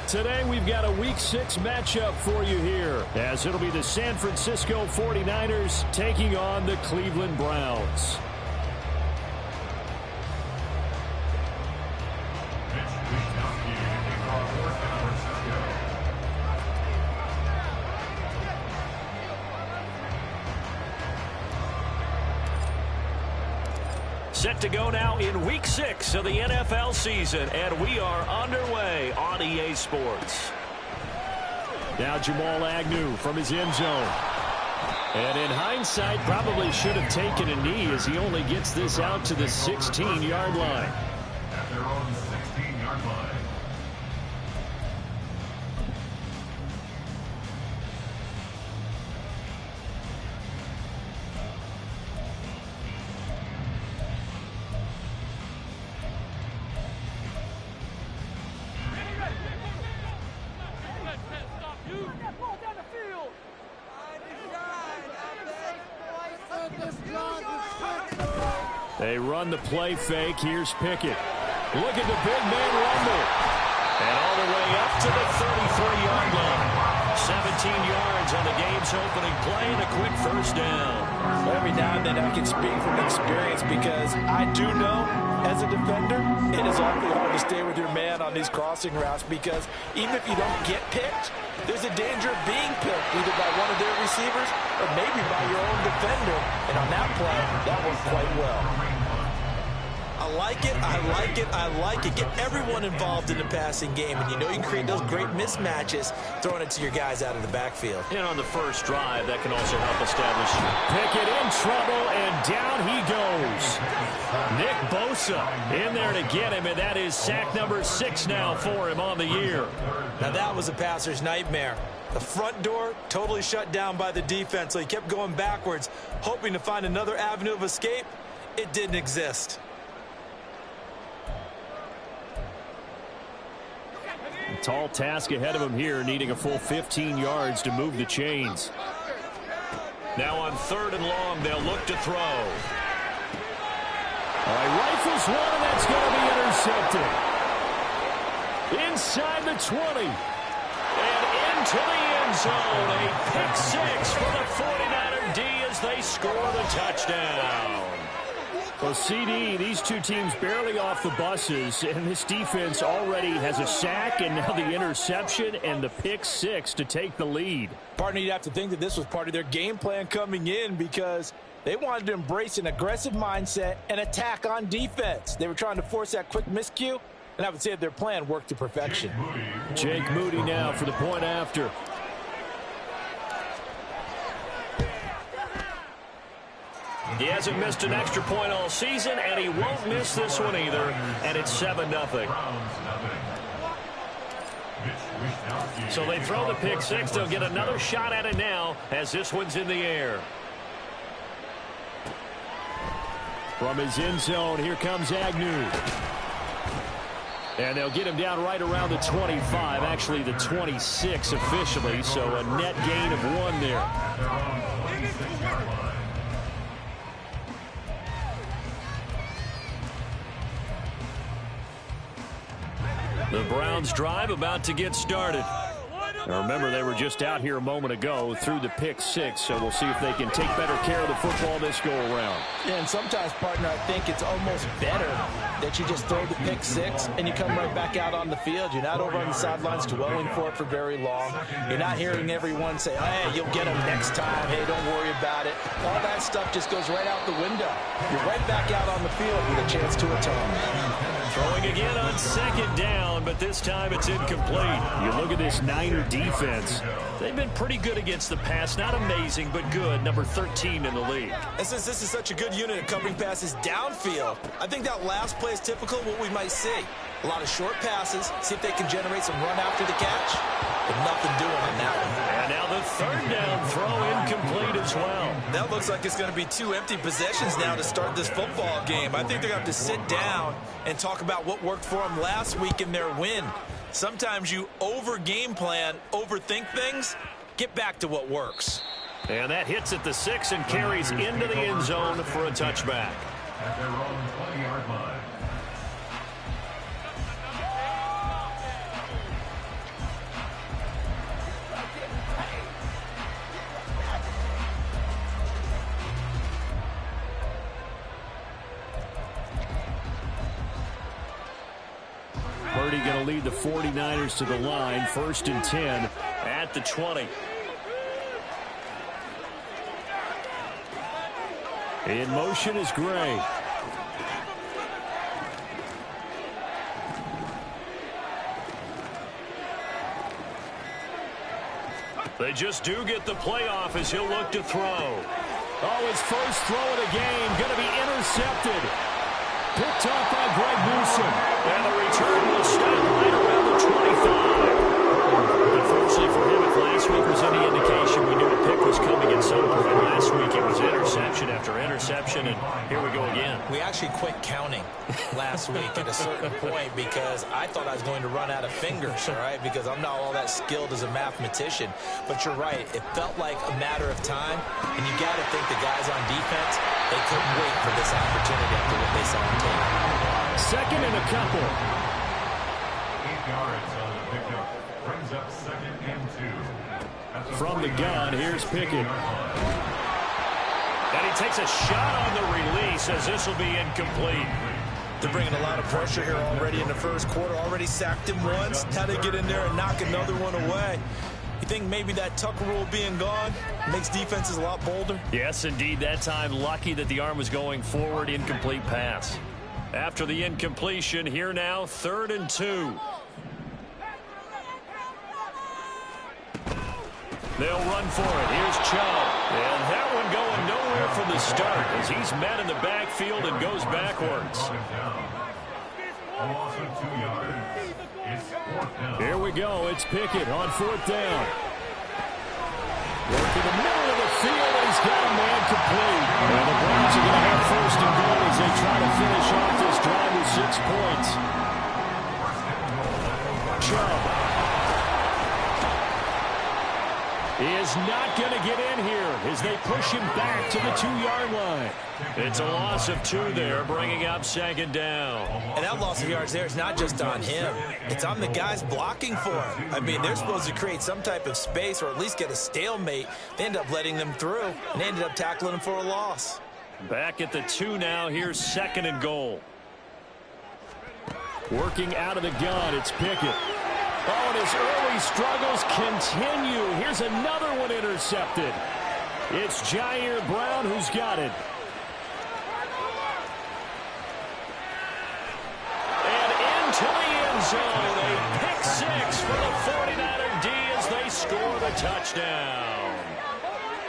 Today we've got a Week 6 matchup for you here, as it'll be the San Francisco 49ers taking on the Cleveland Browns. Set to go now in Week 6 of the NFL season, and we are underway on EA Sports. Now Jamal Agnew from his end zone. And in hindsight, probably should have taken a knee as he only gets this out to the 16-yard line. At their own 16-yard line. They run the play fake. Here's Pickett. Look at the big man rumble. And all the way up to the 33-yard line. 17 yards on the game's opening play and a quick first down. Every now and then I can speak from experience because I do know as a defender it is awfully hard to stay with your man on these crossing routes because even if you don't get picked, there's a danger of being picked either by one of their receivers or maybe by your own defender. And on that play, that worked quite well. I like it, I like it, I like it. Get everyone involved in the passing game, and you know you can create those great mismatches throwing it to your guys out of the backfield. And on the first drive, that can also help establish. Pickett in trouble, and down he goes. Nick Bosa in there to get him, and that is sack number 6 now for him on the year. Now that was a passer's nightmare. The front door totally shut down by the defense, so he kept going backwards, hoping to find another avenue of escape. It didn't exist. Tall task ahead of him here, needing a full 15 yards to move the chains. Now on 3rd and long, they'll look to throw. All right, rifles one, and that's going to be intercepted. Inside the 20. And into the end zone. A pick 6 for the 49er D as they score the touchdown. Well, CD, these two teams barely off the buses, and this defense already has a sack and now the interception and the pick 6 to take the lead. Partner, you'd have to think that this was part of their game plan coming in because they wanted to embrace an aggressive mindset and attack on defense. They were trying to force that quick miscue, and I would say that their plan worked to perfection. Jake Moody now for the point after. He hasn't missed an extra point all season, and he won't miss this one either, and it's 7-0. So they throw the pick 6. They'll get another shot at it now as this one's in the air. From his end zone, here comes Agnew. And they'll get him down right around the 25, actually the 26 officially, so a net gain of 1 there. The Browns drive about to get started. Now remember, they were just out here a moment ago through the pick six, so we'll see if they can take better care of the football this go-around. Yeah, and sometimes, partner, I think it's almost better that you just throw the pick six and you come right back out on the field. You're not over on the sidelines dwelling for it for very long. You're not hearing everyone say, hey, you'll get them next time. Hey, don't worry about it. All that stuff just goes right out the window. You're right back out on the field with a chance to atone. Throwing again on second down, but this time it's incomplete. You look at this Niner defense. They've been pretty good against the pass. Not amazing, but good. Number 13 in the league. And since this is such a good unit of covering passes downfield, I think that last play is typical of what we might see. A lot of short passes, see if they can generate some run after the catch, but nothing doing on that one. And now the third down throw incomplete as well. That looks like it's going to be 2 empty possessions now to start this football game. I think they're going to have to sit down and talk about what worked for them last week in their win. Sometimes you over-game plan, overthink things, get back to what works. And that hits at the 6 and carries into the end zone for a touchback. At their own 20-yard line. Purdy going to lead the 49ers to the line. 1st and 10 at the 20. In motion is Gray. They just do get the playoff as he'll look to throw. Oh, his first throw of the game going to be intercepted. Picked off by Greg Newsome. And the return will stop right around the 25. Unfortunately for him, if last week was any indication, we knew a pick was coming at some point. Last week it was interception after interception, and here we go again. We actually quit counting last week at a certain point because I thought I was going to run out of fingers, all right, because I'm not all that skilled as a mathematician. But you're right. It felt like a matter of time, and you got to think the guys on defense, they couldn't wait for this opportunity after what they saw on tape. Second and a couple. 8 yards on the pickup. Brings up 2nd and 2. From the gun, here's Pickett. And he takes a shot on the release as this will be incomplete. They're bringing a lot of pressure here already in the first quarter. Already sacked him once. Now they get in there and knock another one away. You think maybe that Tucker rule being gone makes defenses a lot bolder? Yes, indeed. That time, lucky that the arm was going forward. Incomplete pass. After the incompletion, here now, 3rd and 2. They'll run for it. Here's Chubb. And that one going nowhere from the start as he's met in the backfield and goes backwards. A loss of 2 yards. It's 4th down. Here we go. It's Pickett on 4th down. Working the middle of the field, and he's got a man complete. And the Browns are going to have 1st and goal as they try to finish off this drive with 6 points. Chubb is not going to get in here as they push him back to the 2-yard line. It's a loss of 2 there, bringing up 2nd down. And that loss of yards there is not just on him. It's on the guys blocking for him. I mean, they're supposed to create some type of space or at least get a stalemate. They end up letting them through, and they ended up tackling him for a loss. Back at the 2 now. Here's 2nd and goal. Working out of the gun, it's Pickett. Oh, and his early struggles continue. Here's another one intercepted. It's Jair Brown who's got it. And into the end zone. A pick 6 for the 49er D as they score the touchdown.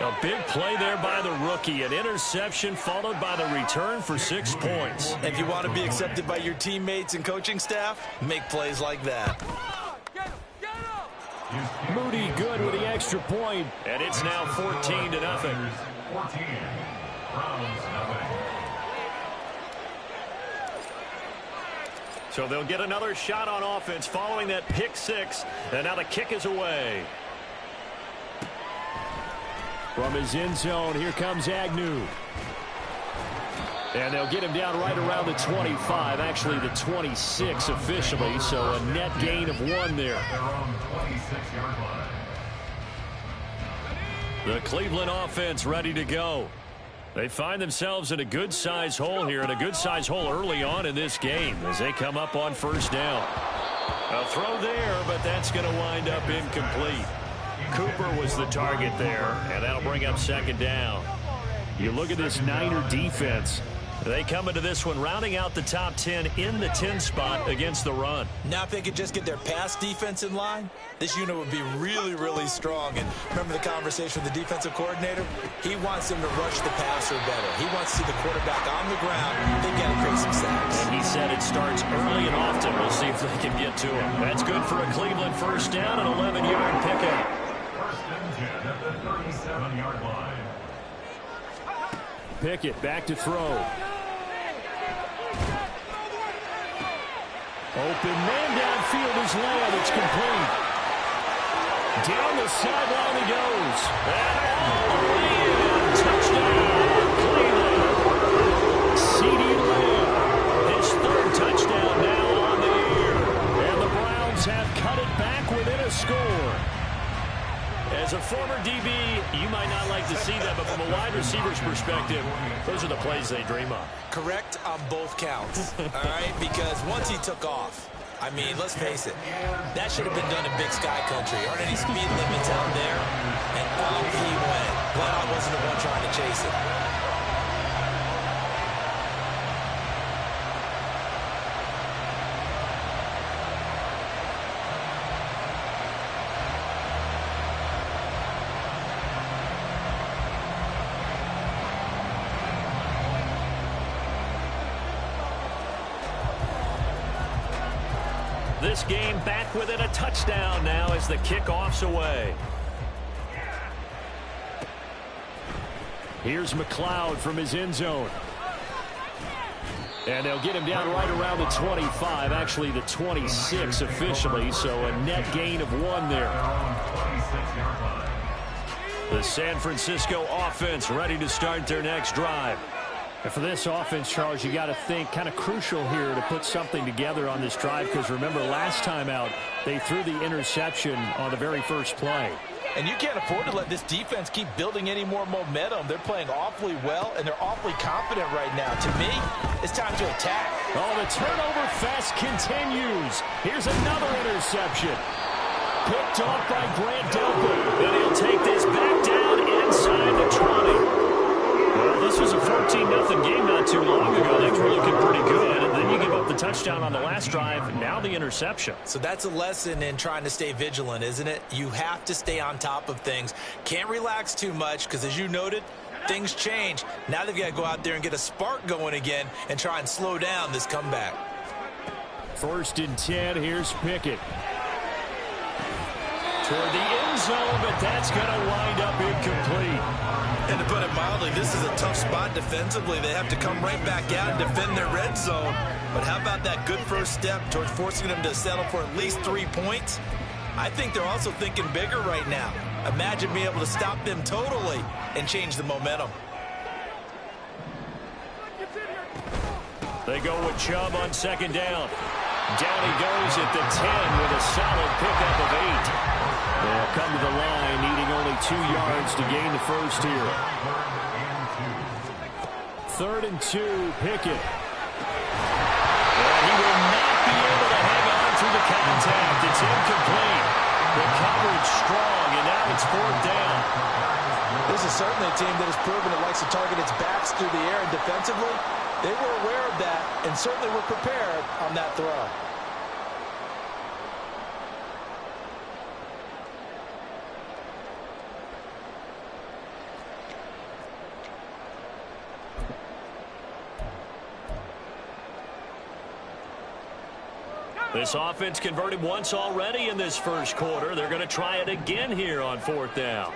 A big play there by the rookie. An interception followed by the return for 6 points. If you want to be accepted by your teammates and coaching staff, make plays like that. Moody good with the extra point. And it's now 14-0. 14. Browns nothing. So they'll get another shot on offense following that pick 6. And now the kick is away. From his end zone, here comes Agnew. And they'll get him down right around the 25, actually the 26 officially, so a net gain of 1 there. Their own 26-yard line. The Cleveland offense ready to go. They find themselves in a good-sized hole here, and a good-sized hole early on in this game as they come up on first down. A throw there, but that's going to wind up incomplete. Cooper was the target there, and that'll bring up second down. You look at this Niner defense. They come into this one rounding out the top 10 in the 10 spot against the run. Now if they could just get their pass defense in line, this unit would be really, really strong. And remember the conversation with the defensive coordinator? He wants them to rush the passer better. He wants to see the quarterback on the ground. They got to create some sacks. And he said it starts early and often. We'll see if they can get to him. That's good for a Cleveland first down, an 11-yard pickup. First and 10 at the 37-yard line. Pickett back to throw. Open man downfield is Lamb. It's complete. Down the sideline he goes. And touchdown, Cleveland. CeeDee Lamb, his 3rd touchdown now on the year. And the Browns have cut it back within a score. As a former DB, you might not like to see that, but from a wide receiver's perspective, those are the plays they dream of. Correct on both counts, all right? Because once he took off, I mean, let's face it, that should have been done in Big Sky Country. Aren't any speed limits out there? And off he went. Glad I wasn't the one trying to chase it. This game back within a touchdown now as the kickoff's away. Here's McLeod from his end zone. And they'll get him down right around the 25, actually the 26 officially, so a net gain of 1 there. Their own 26-yard line. The San Francisco offense ready to start their next drive. And for this offense, Charles, you got to think kind of crucial here to put something together on this drive, because remember last time out they threw the interception on the very first play. And you can't afford to let this defense keep building any more momentum. They're playing awfully well, and they're awfully confident right now. To me, it's time to attack. Oh, the turnover fest continues. Here's another interception. Picked off by Grant Delpit. And he'll take this back down inside the 20. Well, this was a 14-0 game not too long ago. Things were looking pretty good. And then you give up the touchdown on the last drive. Now the interception. So that's a lesson in trying to stay vigilant, isn't it? You have to stay on top of things. Can't relax too much because, as you noted, things change. Now they've got to go out there and get a spark going again and try and slow down this comeback. 1st and 10. Here's Pickett. Toward the end zone, but that's going to wind up incomplete. And to put it mildly, this is a tough spot defensively. They have to come right back out and defend their red zone. But how about that good first step towards forcing them to settle for at least 3 points? I think they're also thinking bigger right now. Imagine being able to stop them totally and change the momentum. They go with Chubb on 2nd down. Down he goes at the 10 with a solid pickup of 8. They'll come to the line, needing only 2 yards to gain the first here. 3rd and 2, Pickett. And he will not be able to hang on through the contact. It's incomplete. The coverage strong, and now it's 4th down. This is certainly a team that has proven it likes to target its backs through the air, and defensively, they were aware of that and certainly were prepared on that throw. This offense converted once already in this first quarter. They're going to try it again here on 4th down.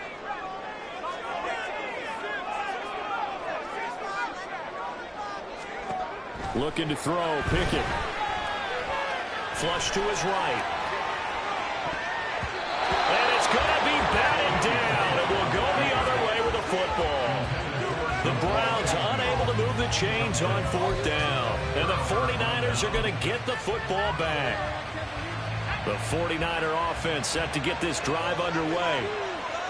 Looking to throw, Pickett. Flush to his right. And it's going to be batted down. It will go the other way with the football. The Browns unable to move the chains on 4th down. And the 49ers are going to get the football back. The 49er offense set to get this drive underway.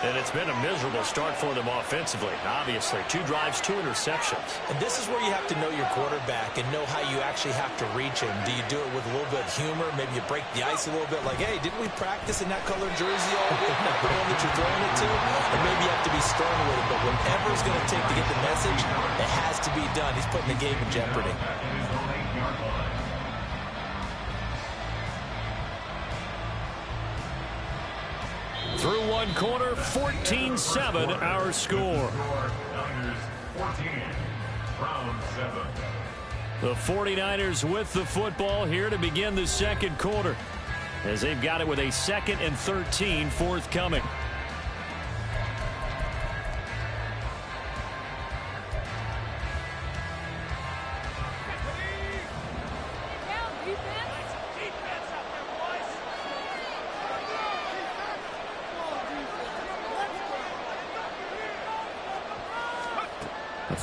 And it's been a miserable start for them offensively. Obviously, 2 drives, 2 interceptions. And this is where you have to know your quarterback and know how you actually have to reach him. Do you do it with a little bit of humor? Maybe you break the ice a little bit like, hey, didn't we practice in that colored jersey all week? Not the one that you're throwing it to? Or maybe you have to be stern with it. But whatever it's going to take to get the message, it has to be done. He's putting the game in jeopardy. Through one quarter, 14-7 our score. The 49ers with the football here to begin the second quarter, as they've got it with a 2nd and 13 forthcoming.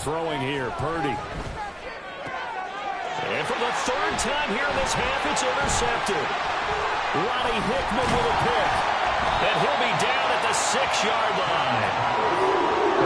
Throwing here, Purdy. And for the 3rd time here in this half, it's intercepted. Ronnie Hickman with a pick. And he'll be down at the 6-yard line.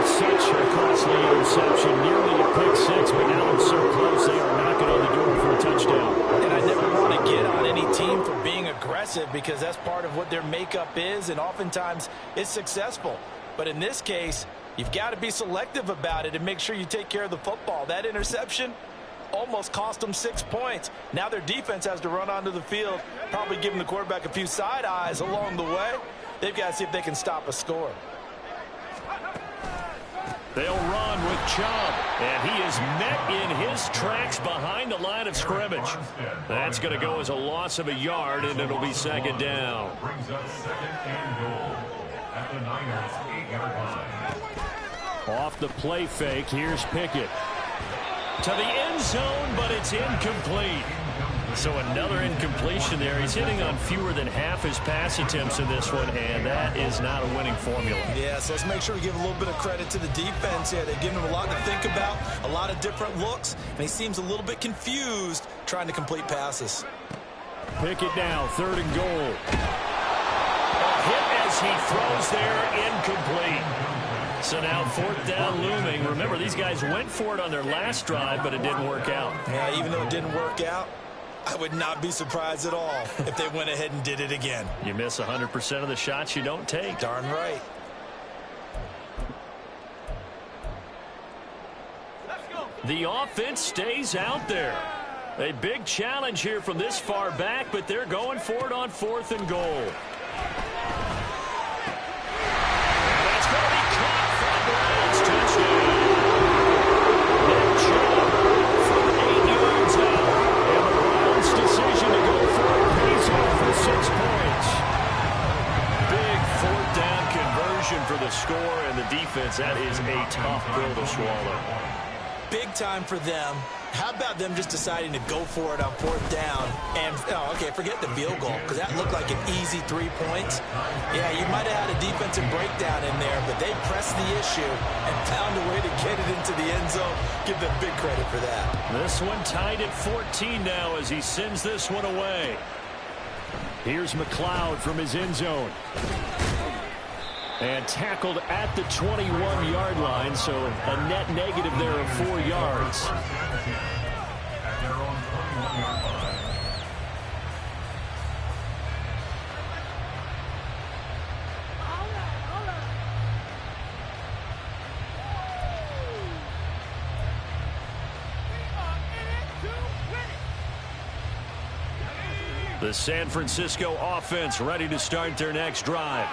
It's such a costly interception. Nearly a pick 6, but now they're so close they are knocking on the door for a touchdown. And I never want to get on any team for being aggressive because that's part of what their makeup is, and oftentimes it's successful. But in this case, you've got to be selective about it and make sure you take care of the football. That interception almost cost them 6 points. Now their defense has to run onto the field, probably giving the quarterback a few side eyes along the way. They've got to see if they can stop a score. They'll run with Chubb, and he is met in his tracks behind the line of scrimmage. That's going to go as a loss of a yard, and it'll be 2nd down. Brings up 2nd and goal at the Niners 8-yard line. Off the play fake, here's Pickett. To the end zone, but it's incomplete. So another incompletion there. He's hitting on fewer than half his pass attempts in this one, and that is not a winning formula. Yeah, so let's make sure we give a little bit of credit to the defense here. They've given him a lot to think about, a lot of different looks, and he seems a little bit confused trying to complete passes. Pickett now, 3rd and goal. A hit as he throws there, incomplete. So now 4th down looming. Remember, these guys went for it on their last drive, but it didn't work out. Yeah, even though it didn't work out, I would not be surprised at all if they went ahead and did it again. You miss 100% of the shots you don't take. Darn right. The offense stays out there. A big challenge here from this far back, but they're going for it on 4th and goal. That's going to be caught for the Browns. Touchdown. Nick Chubb from 8 yards out. And the Browns' decision to go for it pays off for 6 points. Big 4th down conversion for the score, and the defense, that is a tough pill to swallow. Big time for them. How about them just deciding to go for it on 4th down? And, okay, forget the field goal, because that looked like an easy 3 points. Yeah, you might have had a defensive breakdown in there, but they pressed the issue and found a way to get it into the end zone. Give them big credit for that. This one tied at 14 now as he sends this one away. Here's McLeod from his end zone. And tackled at the 21-yard line, so a net negative there of 4 yards. At their own 21-yard line. The San Francisco offense ready to start their next drive.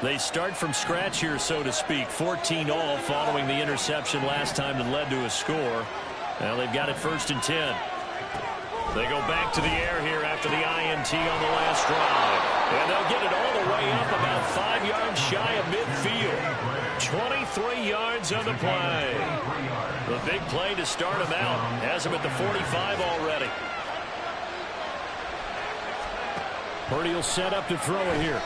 They start from scratch here, so to speak. 14 all following the interception last time that led to a score. Now they've got it 1st and 10. They go back to the air here after the INT on the last drive. And they'll get it all the way up about 5 yards shy of midfield. 23 yards on the play. The big play to start him out. Has him at the 45 already. Purdy will set up to throw it here.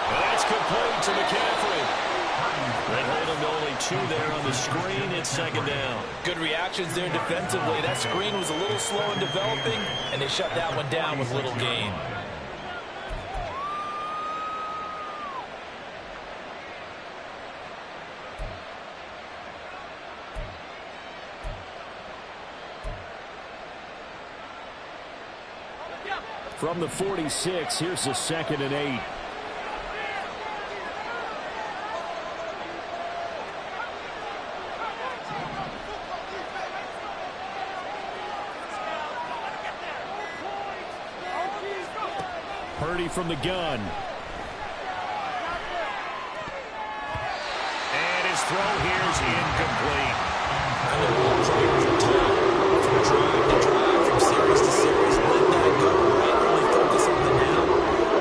And that's complete to McCaffrey. They hold him to only 2 there on the screen. It's second down. Good reactions there defensively. That screen was a little slow in developing, and they shut that one down with little gain. From the 46, here's a 2nd and 8. Purdy from the gun. And his throw here is incomplete. I know all players are tired from drive to drive, from series to series. Let that go, right? Only focus on the now.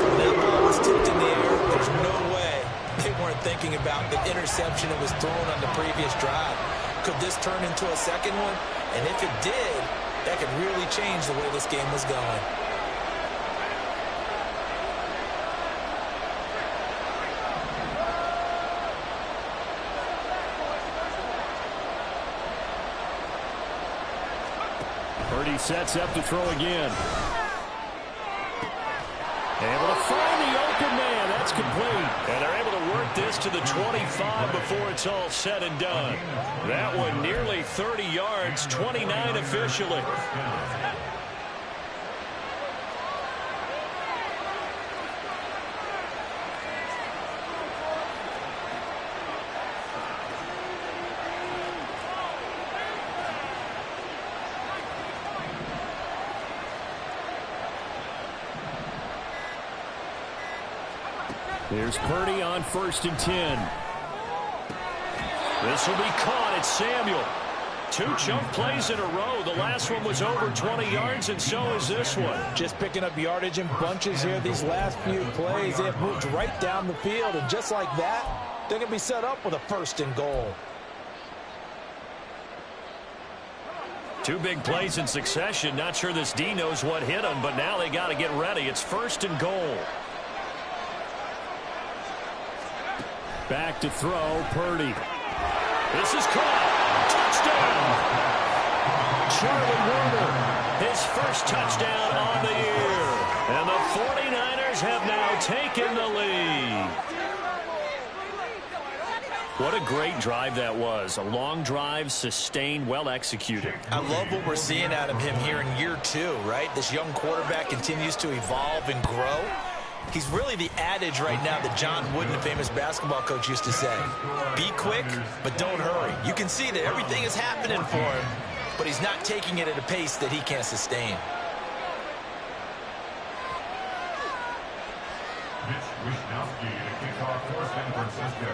When that ball was tipped in the air, there's no way they weren't thinking about the interception that was thrown on the previous drive. Could this turn into a second one? And if it did, that could really change the way this game was going. Purdy sets up to throw again. Able to find the open man. That's complete. And they're able to work this to the 25 before it's all said and done. That one nearly 30 yards, 29 officially. Here's Purdy on 1st and 10. This will be caught. It's Samuel. 2 chunk plays in a row. The last one was over 20 yards, and so is this one. Just picking up yardage in bunches here these last few plays. They have moved right down the field, and just like that, they're going to be set up with a 1st and goal. 2 big plays in succession. Not sure this D knows what hit them, but now they got to get ready. It's 1st and goal. Back to throw, Purdy. This is caught. Touchdown. Charlie Warner, his first touchdown on the year. And the 49ers have now taken the lead. What a great drive that was. A long drive, sustained, well executed. I love what we're seeing out of him here in year 2, right? This young quarterback continues to evolve and grow. He's really the adage right now that John Wooden, the famous basketball coach, used to say. Be quick, but don't hurry. You can see that everything is happening for him, but he's not taking it at a pace that he can't sustain. Mitch Wishnowsky to kick off for San Francisco.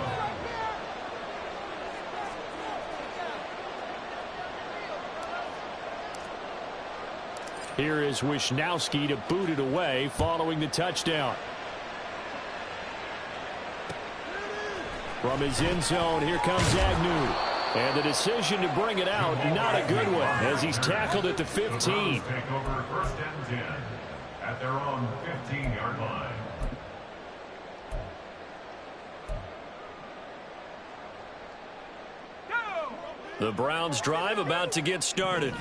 Here is Wishnowsky to boot it away following the touchdown. From his end zone, here comes Agnew. And the decision to bring it out, not a good one, as he's tackled at the 15. Take over 1st and 10 at their own 15-yard line. The Browns drive about to get started.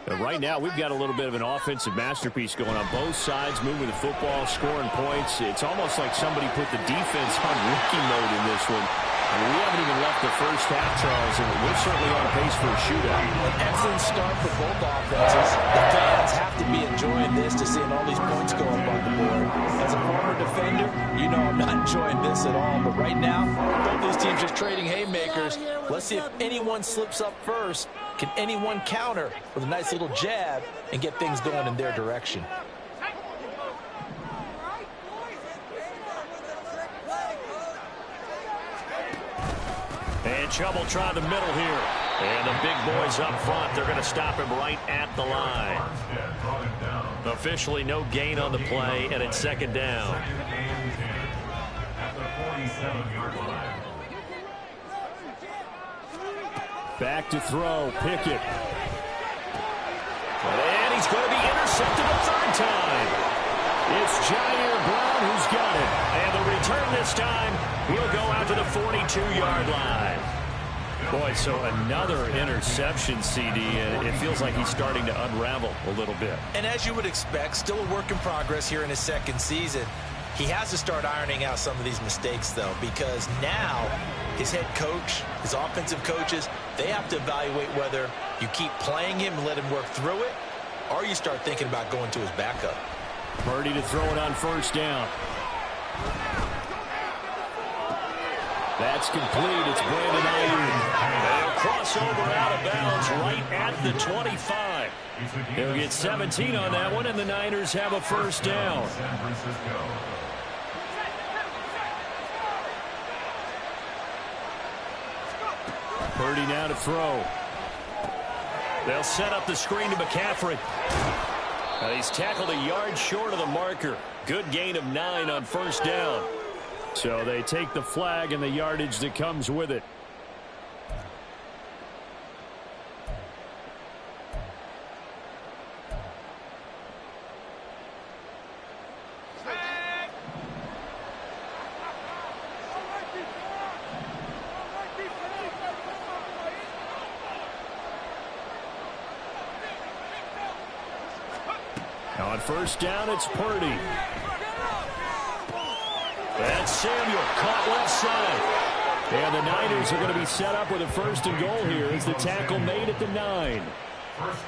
Right now, we've got a little bit of an offensive masterpiece going on both sides, moving the football, scoring points. It's almost like somebody put the defense on rookie mode in this one. We haven't even left the first half, Charles, and we're certainly on pace for a shootout. An excellent start for both offenses. The fans have to be enjoying this to seeing all these points go up on the board. As a former defender, you know I'm not enjoying this at all. But right now, both these teams just trading haymakers. Let's see if anyone slips up first. Can anyone counter with a nice little jab and get things going in their direction? And Chubb will try the middle here. And the big boys up front, they're going to stop him right at the line. Officially no gain on the play, and it's 2nd down. At the 47-yard line. Back to throw, Pickett. And he's going to be intercepted a 3rd time. It's Jair Brown who's got it. And the return this time will go out to the 42-yard line. Boy, so another interception, CD, and it feels like he's starting to unravel a little bit. And as you would expect, still a work in progress here in his second season. He has to start ironing out some of these mistakes, though, because now his head coach, his offensive coaches, they have to evaluate whether you keep playing him and let him work through it, or you start thinking about going to his backup. Purdy to throw it on first down. That's complete. It's Brandon Ayuk. They'll cross over out of bounds right at the 25. They'll get 17 on that one, and the Niners have a first down. Purdy now to throw. They'll set up the screen to McCaffrey. Now he's tackled a yard short of the marker. Good gain of 9 on first down. So they take the flag and the yardage that comes with it. On first down, it's Purdy. That's Samuel, caught left side. And the Niners are going to be set up with a first and goal here as the tackle made at the 9.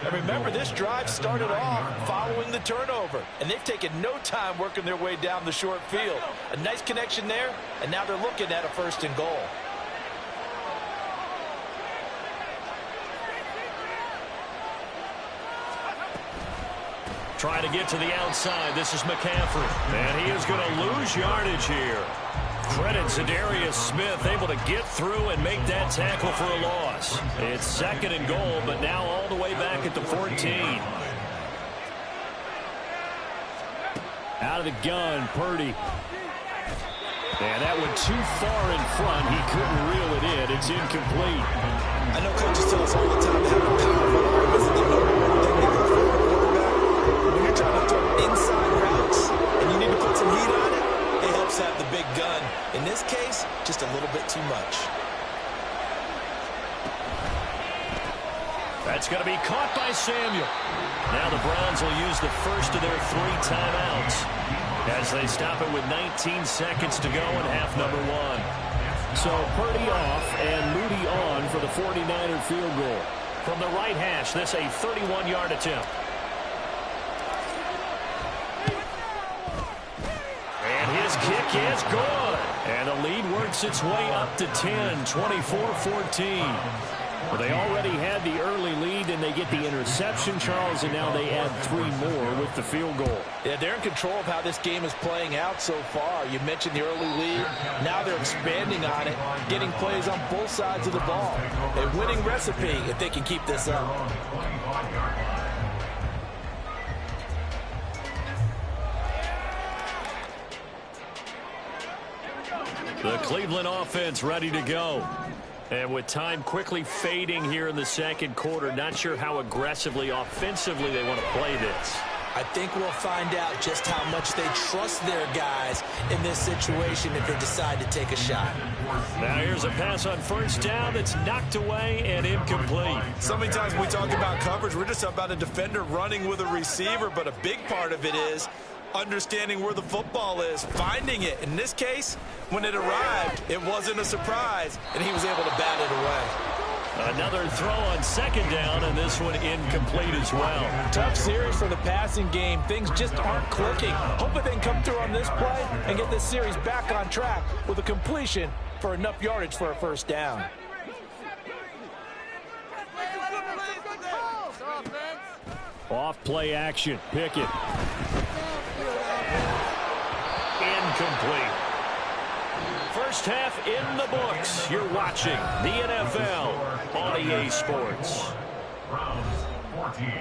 And remember, this drive started off following the turnover, and they've taken no time working their way down the short field. A nice connection there, and now they're looking at a first and goal. Trying to get to the outside. This is McCaffrey. And he is going to lose yardage here. Credit Zadarius Smith, able to get through and make that tackle for a loss. It's second and goal, but now all the way back at the 14. Out of the gun, Purdy. And that went too far in front. He couldn't reel it in. It's incomplete. I know coaches tell us all the time that having powerful arm isn't the number one thing they look for in a quarterback. When you're trying to throw inside routes and you need to put some heat on it, it helps have the big gun. In this case, just a little bit too much. That's going to be caught by Samuel. Now the Browns will use the first of their 3 timeouts as they stop it with 19 seconds to go in half number 1. So Purdy off and Moody on for the 49er field goal. From the right hash, this a 31-yard attempt. And his kick is good. And the lead works its way up to 10, 24-14. Well, they already had the early lead, and they get the interception, Charles, and now they add 3 more with the field goal. Yeah, they're in control of how this game is playing out so far. You mentioned the early lead. Now they're expanding on it, getting plays on both sides of the ball. A winning recipe if they can keep this up. The Cleveland offense ready to go. And with time quickly fading here in the second quarter, not sure how aggressively, offensively they want to play this. I think we'll find out just how much they trust their guys in this situation if they decide to take a shot. Now here's a pass on first down that's knocked away and incomplete. So many times when we talk about coverage, we're just about a defender running with a receiver, but a big part of it is understanding where the football is, finding it. In this case, when it arrived, it wasn't a surprise, and he was able to bat it away. Another throw on second down, and this one incomplete as well. Tough series for the passing game. Things just aren't clicking. Hopefully they can come through on this play and get this series back on track with a completion for enough yardage for a first down. Off play action. Pickett. Incomplete. First half in the books. You're watching the NFL on EA Sports. Browns 14.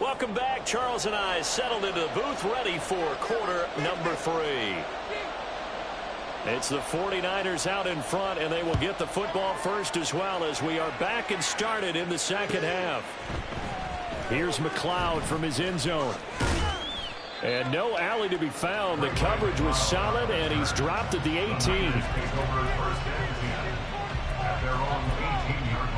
Welcome back. Charles and I settled into the booth ready for quarter number 3. It's the 49ers out in front, and they will get the football first as well as we are back and started in the second half. Here's McLeod from his end zone. And no alley to be found. The coverage was solid, and he's dropped at the 18. Take over first and 10 at their own 18-yard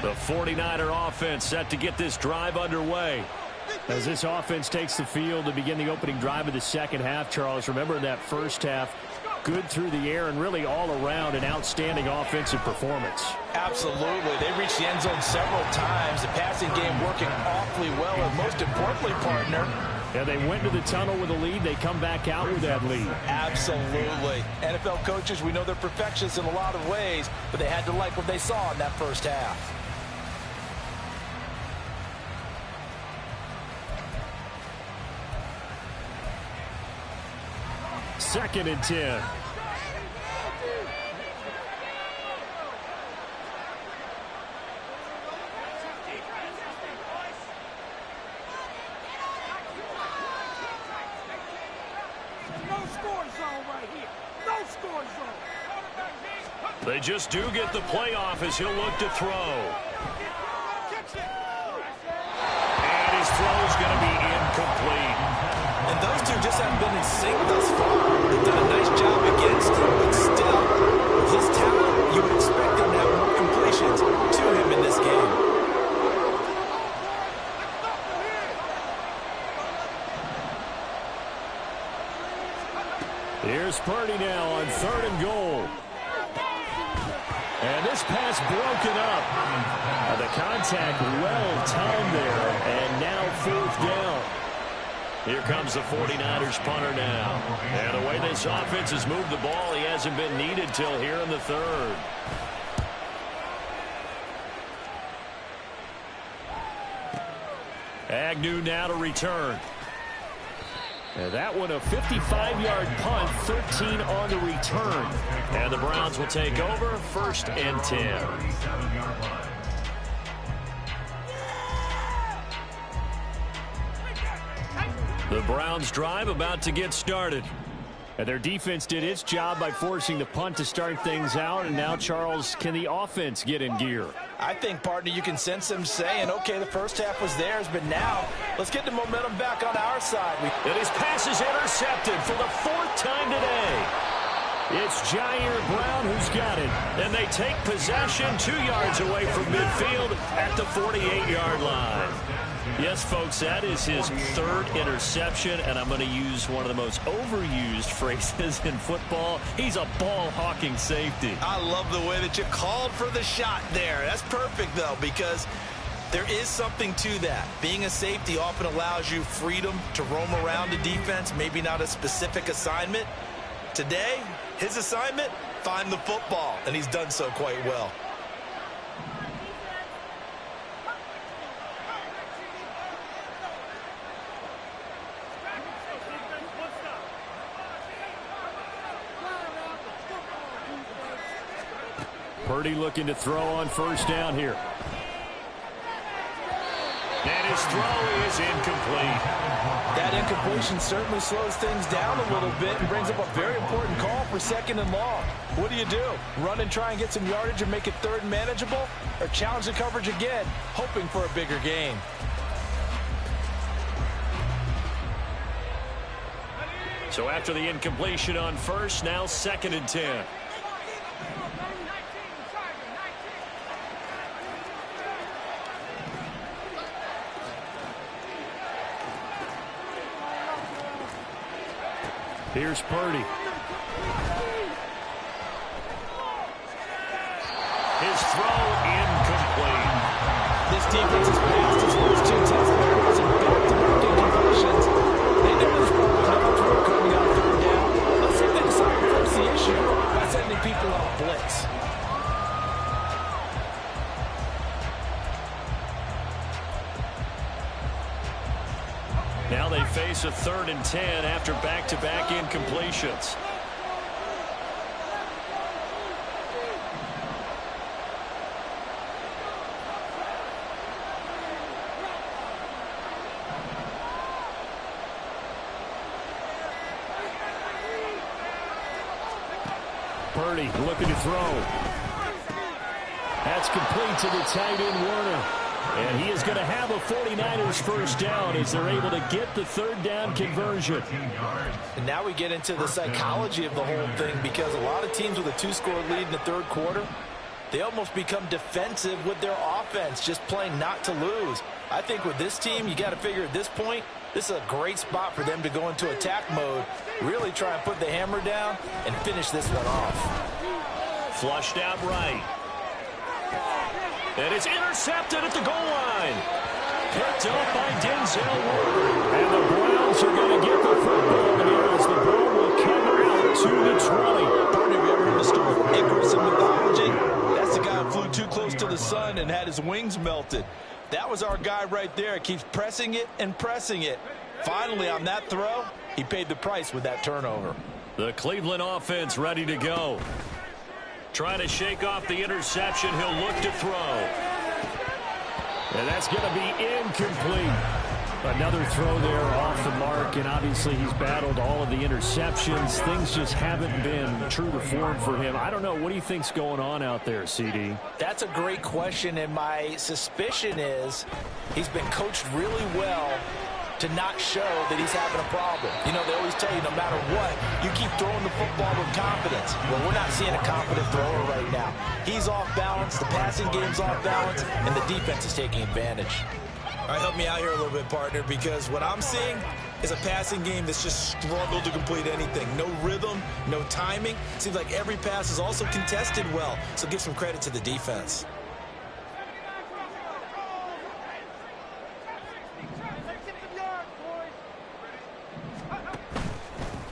line. The 49er offense set to get this drive underway. As this offense takes the field to begin the opening drive of the second half, Charles, remember in that first half, good through the air and really all around an outstanding offensive performance. Absolutely. They reached the end zone several times. The passing game working awfully well, and most importantly, partner. Yeah, they went to the tunnel with a lead. They come back out with that lead. Absolutely. NFL coaches, we know they're perfectionists in a lot of ways, but they had to like what they saw in that first half. Second and 10. They just do get the playoff as he'll look to throw. And his throw's going to be incomplete. And those two just haven't been in sync thus far. They've done a nice job against him, but still, with his talent, you would expect him to have more completions to him in this game. Here's Purdy now on 3rd and goal. And this pass broken up. The contact well timed there, and now 4th down. Here comes the 49ers punter now. And the way this offense has moved the ball, he hasn't been needed till here in the 3rd. Agnew now to return. And that one a 55-yard punt, 13 on the return. And the Browns will take over 1st and 10. The Browns drive about to get started. And their defense did its job by forcing the punt to start things out. And now, Charles, can the offense get in gear? I think, partner, you can sense them saying, okay, the first half was theirs, but now let's get the momentum back on our side. And his pass is intercepted for the 4th time today. It's Jair Brown who's got it. And they take possession 2 yards away from midfield at the 48-yard line. Yes, folks, that is his 3rd interception, and I'm going to use one of the most overused phrases in football. He's a ball-hawking safety. I love the way that you called for the shot there. That's perfect, though, because there is something to that. Being a safety often allows you freedom to roam around the defense, maybe not a specific assignment. Today, his assignment, find the football, and he's done so quite well. Purdy looking to throw on 1st down here. And his throw is incomplete. That incompletion certainly slows things down a little bit and brings up a very important call for 2nd and long. What do? Run and try and get some yardage and make it 3rd manageable? Or challenge the coverage again, hoping for a bigger gain? So after the incompletion on 1st, now 2nd and 10. Here's Purdy. His throw incomplete. This defense has passed its first 2 test markers and back-to-back incompletions. They know this ball was never through coming out 3rd down. Let's see if they decide to force the issue by sending people on a blitz. Now they face a 3rd and 10 after back-to-back incompletions. Purdy looking to throw. That's complete to the tight end, Werner. And he is going to have a 49ers first down as they're able to get the third down conversion. And now we get into the psychology of the whole thing, because a lot of teams with a 2-score lead in the third quarter, they almost become defensive with their offense, just playing not to lose. I think with this team, you got to figure at this point, this is a great spot for them to go into attack mode, really try and put the hammer down and finish this one off. Flushed out right. And it's intercepted at the goal line. Picked up by Denzel Ward. And the Browns are going to get the football here as the ball will come out to the 20. Bernie, have you ever heard the story of Icarus in mythology? That's the guy who flew too close to the sun and had his wings melted. That was our guy right there. Keeps pressing it and pressing it. Finally, on that throw, he paid the price with that turnover. The Cleveland offense ready to go. Trying to shake off the interception. He'll look to throw. And that's going to be incomplete. Another throw there off the mark, and obviously he's battled all of the interceptions. Things just haven't been true to form for him. I don't know. What do you think's going on out there, CD? That's a great question, and my suspicion is he's been coached really well to not show that he's having a problem. You know, they always tell you no matter what, you keep throwing the football with confidence. Well, we're not seeing a confident thrower right now. He's off balance, the passing game's off balance, and the defense is taking advantage. All right, help me out here a little bit, partner, because what I'm seeing is a passing game that's just struggled to complete anything. No rhythm, no timing. Seems like every pass is also contested well, so give some credit to the defense.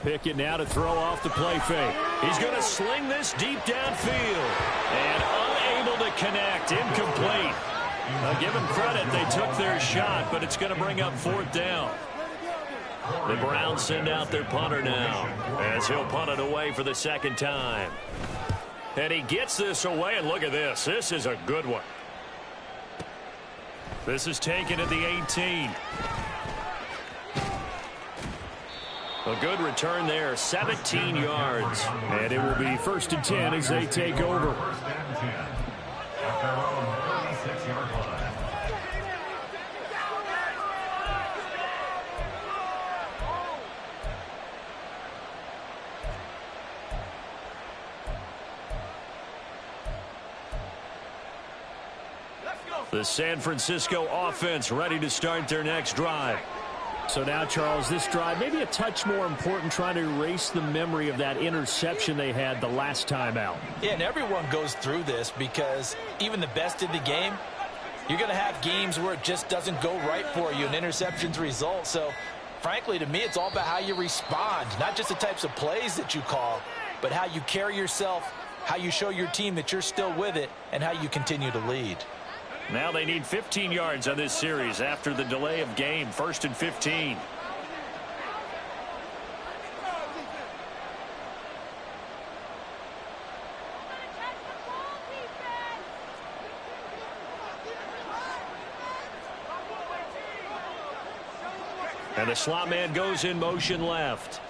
Pickett now to throw off the play fake. He's going to sling this deep downfield. And unable to connect. Incomplete. Give him credit. They took their shot, but it's going to bring up fourth down. The Browns send out their punter now as he'll punt it away for the second time. And he gets this away, and look at this. This is a good one. This is taken at the 18. A good return there, 17 yards. And it will be 1st and 10 as they take over. First and 10 at their own 36-yard line. The San Francisco offense ready to start their next drive. So now, Charles, this drive maybe a touch more important, trying to erase the memory of that interception they had the last time out. Yeah, and everyone goes through this because even the best in the game, you're going to have games where it just doesn't go right for you, and interceptions result. So, frankly, to me, it's all about how you respond, not just the types of plays that you call, but how you carry yourself, how you show your team that you're still with it, and how you continue to lead. Now they need 15 yards on this series after the delay of game. 1st and 15. And the slot man goes in motion left.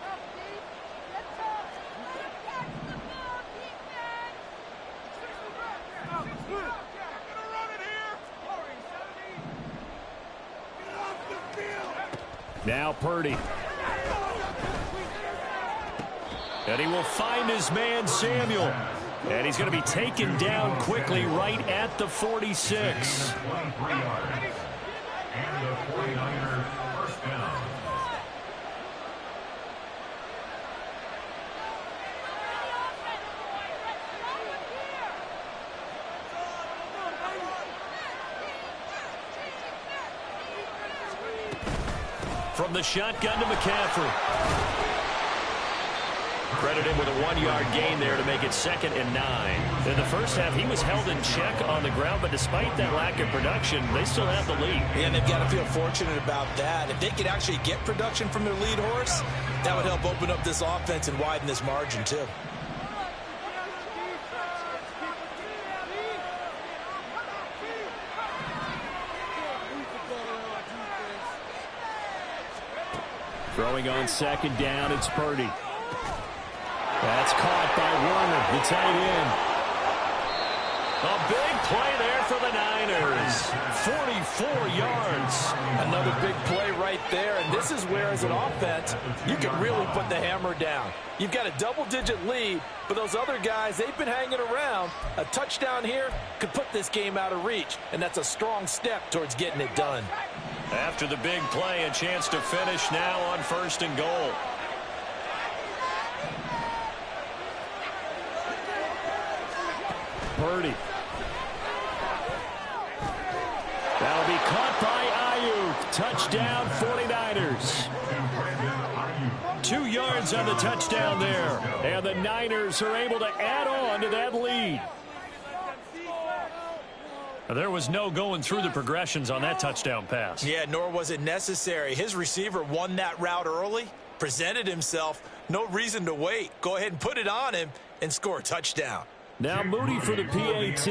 Now Purdy. And he will find his man, Samuel. And he's going to be taken down quickly right at the 46. 23 yards. And the 49ers first down. From the shotgun to McCaffrey. Credit him with a 1-yard gain there to make it 2nd and 9. In the first half, he was held in check on the ground, but despite that lack of production, they still have the lead. Yeah, and they've got to feel fortunate about that. If they could actually get production from their lead horse, that would help open up this offense and widen this margin, too. Throwing on 2nd down, it's Purdy. That's caught by Warner, the tight end. A big play there for the Niners. 44 yards. Another big play right there, and this is where, as an offense, you can really put the hammer down. You've got a double-digit lead, but those other guys, they've been hanging around. A touchdown here could put this game out of reach, and that's a strong step towards getting it done. After the big play, a chance to finish now on 1st and goal. Purdy. That'll be caught by Ayuk. Touchdown, 49ers. 2 yards on the touchdown there. And the Niners are able to add on to that lead. There was no going through the progressions on that touchdown pass. Yeah, nor was it necessary. His receiver won that route early, presented himself. No reason to wait. Go ahead and put it on him and score a touchdown. Now Moody for the PAT.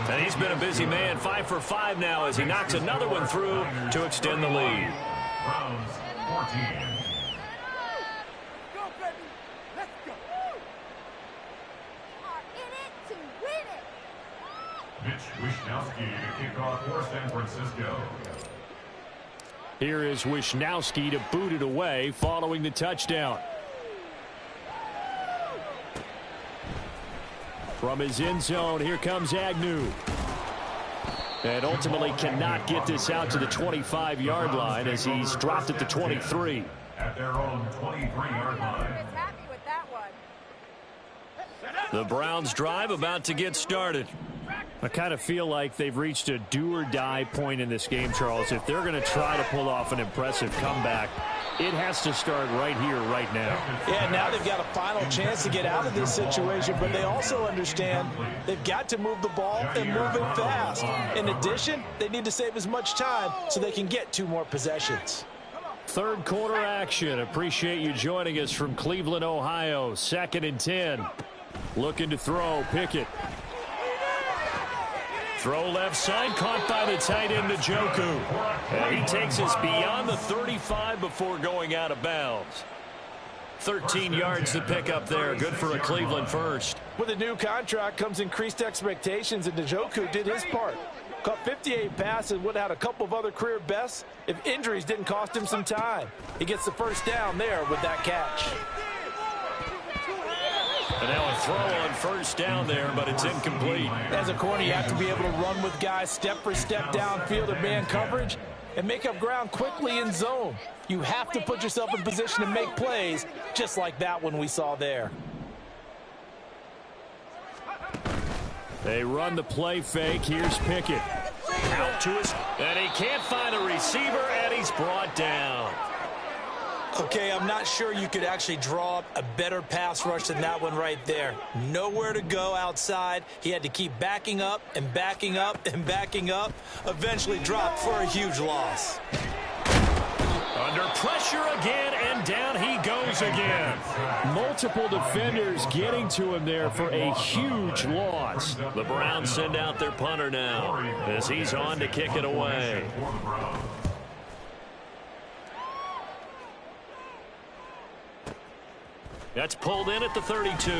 And he's been a busy man, 5 for 5 now as he knocks another one through to extend the lead. Browns 14. Go, baby. Let's go. Are in it to win it. Mitch Wishnowsky to kick off for San Francisco. Here is Wishnowsky to boot it away following the touchdown. From his end zone, here comes Agnew. And ultimately cannot get this out to the 25-yard line as he's dropped at the 23. At their own 23-yard line. Happy with that one. The Browns drive about to get started. I kind of feel like they've reached a do-or-die point in this game, Charles. If they're going to try to pull off an impressive comeback, it has to start right here, right now. Yeah, now they've got a final chance to get out of this situation, but they also understand they've got to move the ball and move it fast. In addition, they need to save as much time so they can get 2 more possessions. Third quarter action. Appreciate you joining us from Cleveland, Ohio. 2nd and 10. Looking to throw. Pickett. Throw left side, caught by the tight end, Njoku. And he takes us beyond the 35 before going out of bounds. 13 yards to pick up there. Good for a Cleveland first. With a new contract comes increased expectations, and Njoku did his part. Caught 58 passes, would have had a couple of other career bests if injuries didn't cost him some time. He gets the first down there with that catch. And now a throw on 1st down there, but it's incomplete. As a corner, you have to be able to run with guys step for step downfield in man coverage and make up ground quickly in zone. You have to put yourself in position to make plays, just like that one we saw there. They run the play fake. Here's Pickett. Out to us, and he can't find a receiver, and he's brought down. Okay, I'm not sure you could actually draw up a better pass rush than that one right there. Nowhere to go outside. He had to keep backing up and backing up and backing up. Eventually dropped for a huge loss. Under pressure again, and down he goes again. Multiple defenders getting to him there for a huge loss. The Browns send out their punter now as he's on to kick it away. That's pulled in at the 32.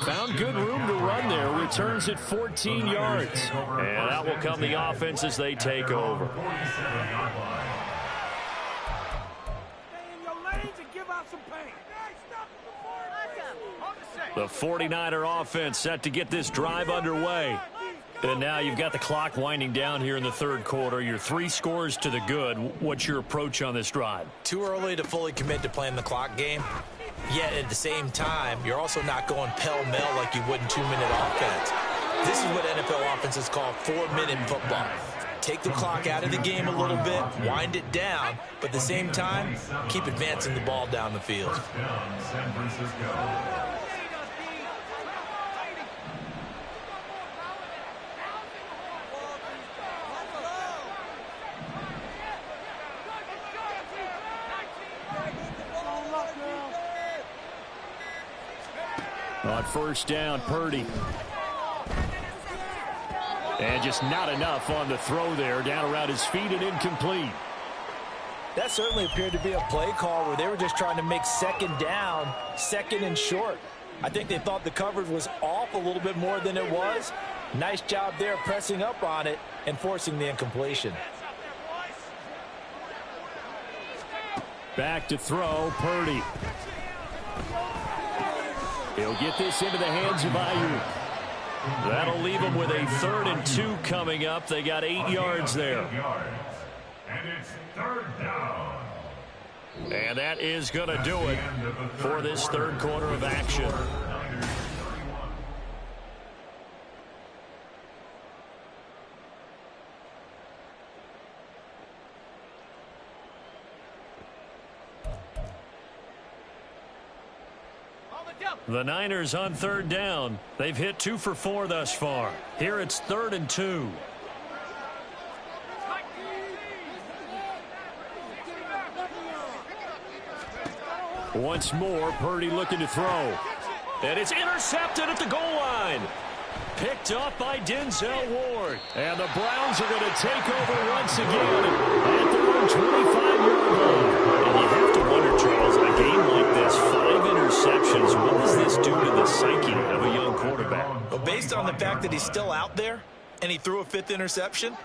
Found good room to run there. Returns at 14 yards. And out will come the offense as they take over. The 49er offense set to get this drive underway. And now you've got the clock winding down here in the 3rd quarter. You're 3 scores to the good. What's your approach on this drive? Too early to fully commit to playing the clock game. Yet at the same time, you're also not going pell-mell like you would in 2-minute offense. This is what NFL offenses call 4-minute football. Take the clock out of the game a little bit, wind it down, but at the same time, keep advancing the ball down the field. On first down, Purdy. And just not enough on the throw there. Down around his feet and incomplete. That certainly appeared to be a play call where they were just trying to make second down, second and short. I think they thought the coverage was off a little bit more than it was. Nice job there pressing up on it and forcing the incompletion. Back to throw, Purdy. He'll get this into the hands of Ayuk. That'll leave him with a 3rd and 2 coming up. They got 8 yards there. And it's 3rd down. And that is going to do it for this third quarter of action. The Niners on 3rd down. They've hit 2 for 4 thus far. Here it's 3rd and 2. Once more, Purdy looking to throw. And it's intercepted at the goal line. Picked up by Denzel Ward. And the Browns are going to take over once again at their own 25-yard line. And you have to wonder, Charles, in a game like this, 5 interceptions, what does this do to the psyche of a young quarterback? Well, based on the fact that he's still out there and he threw a 5th interception,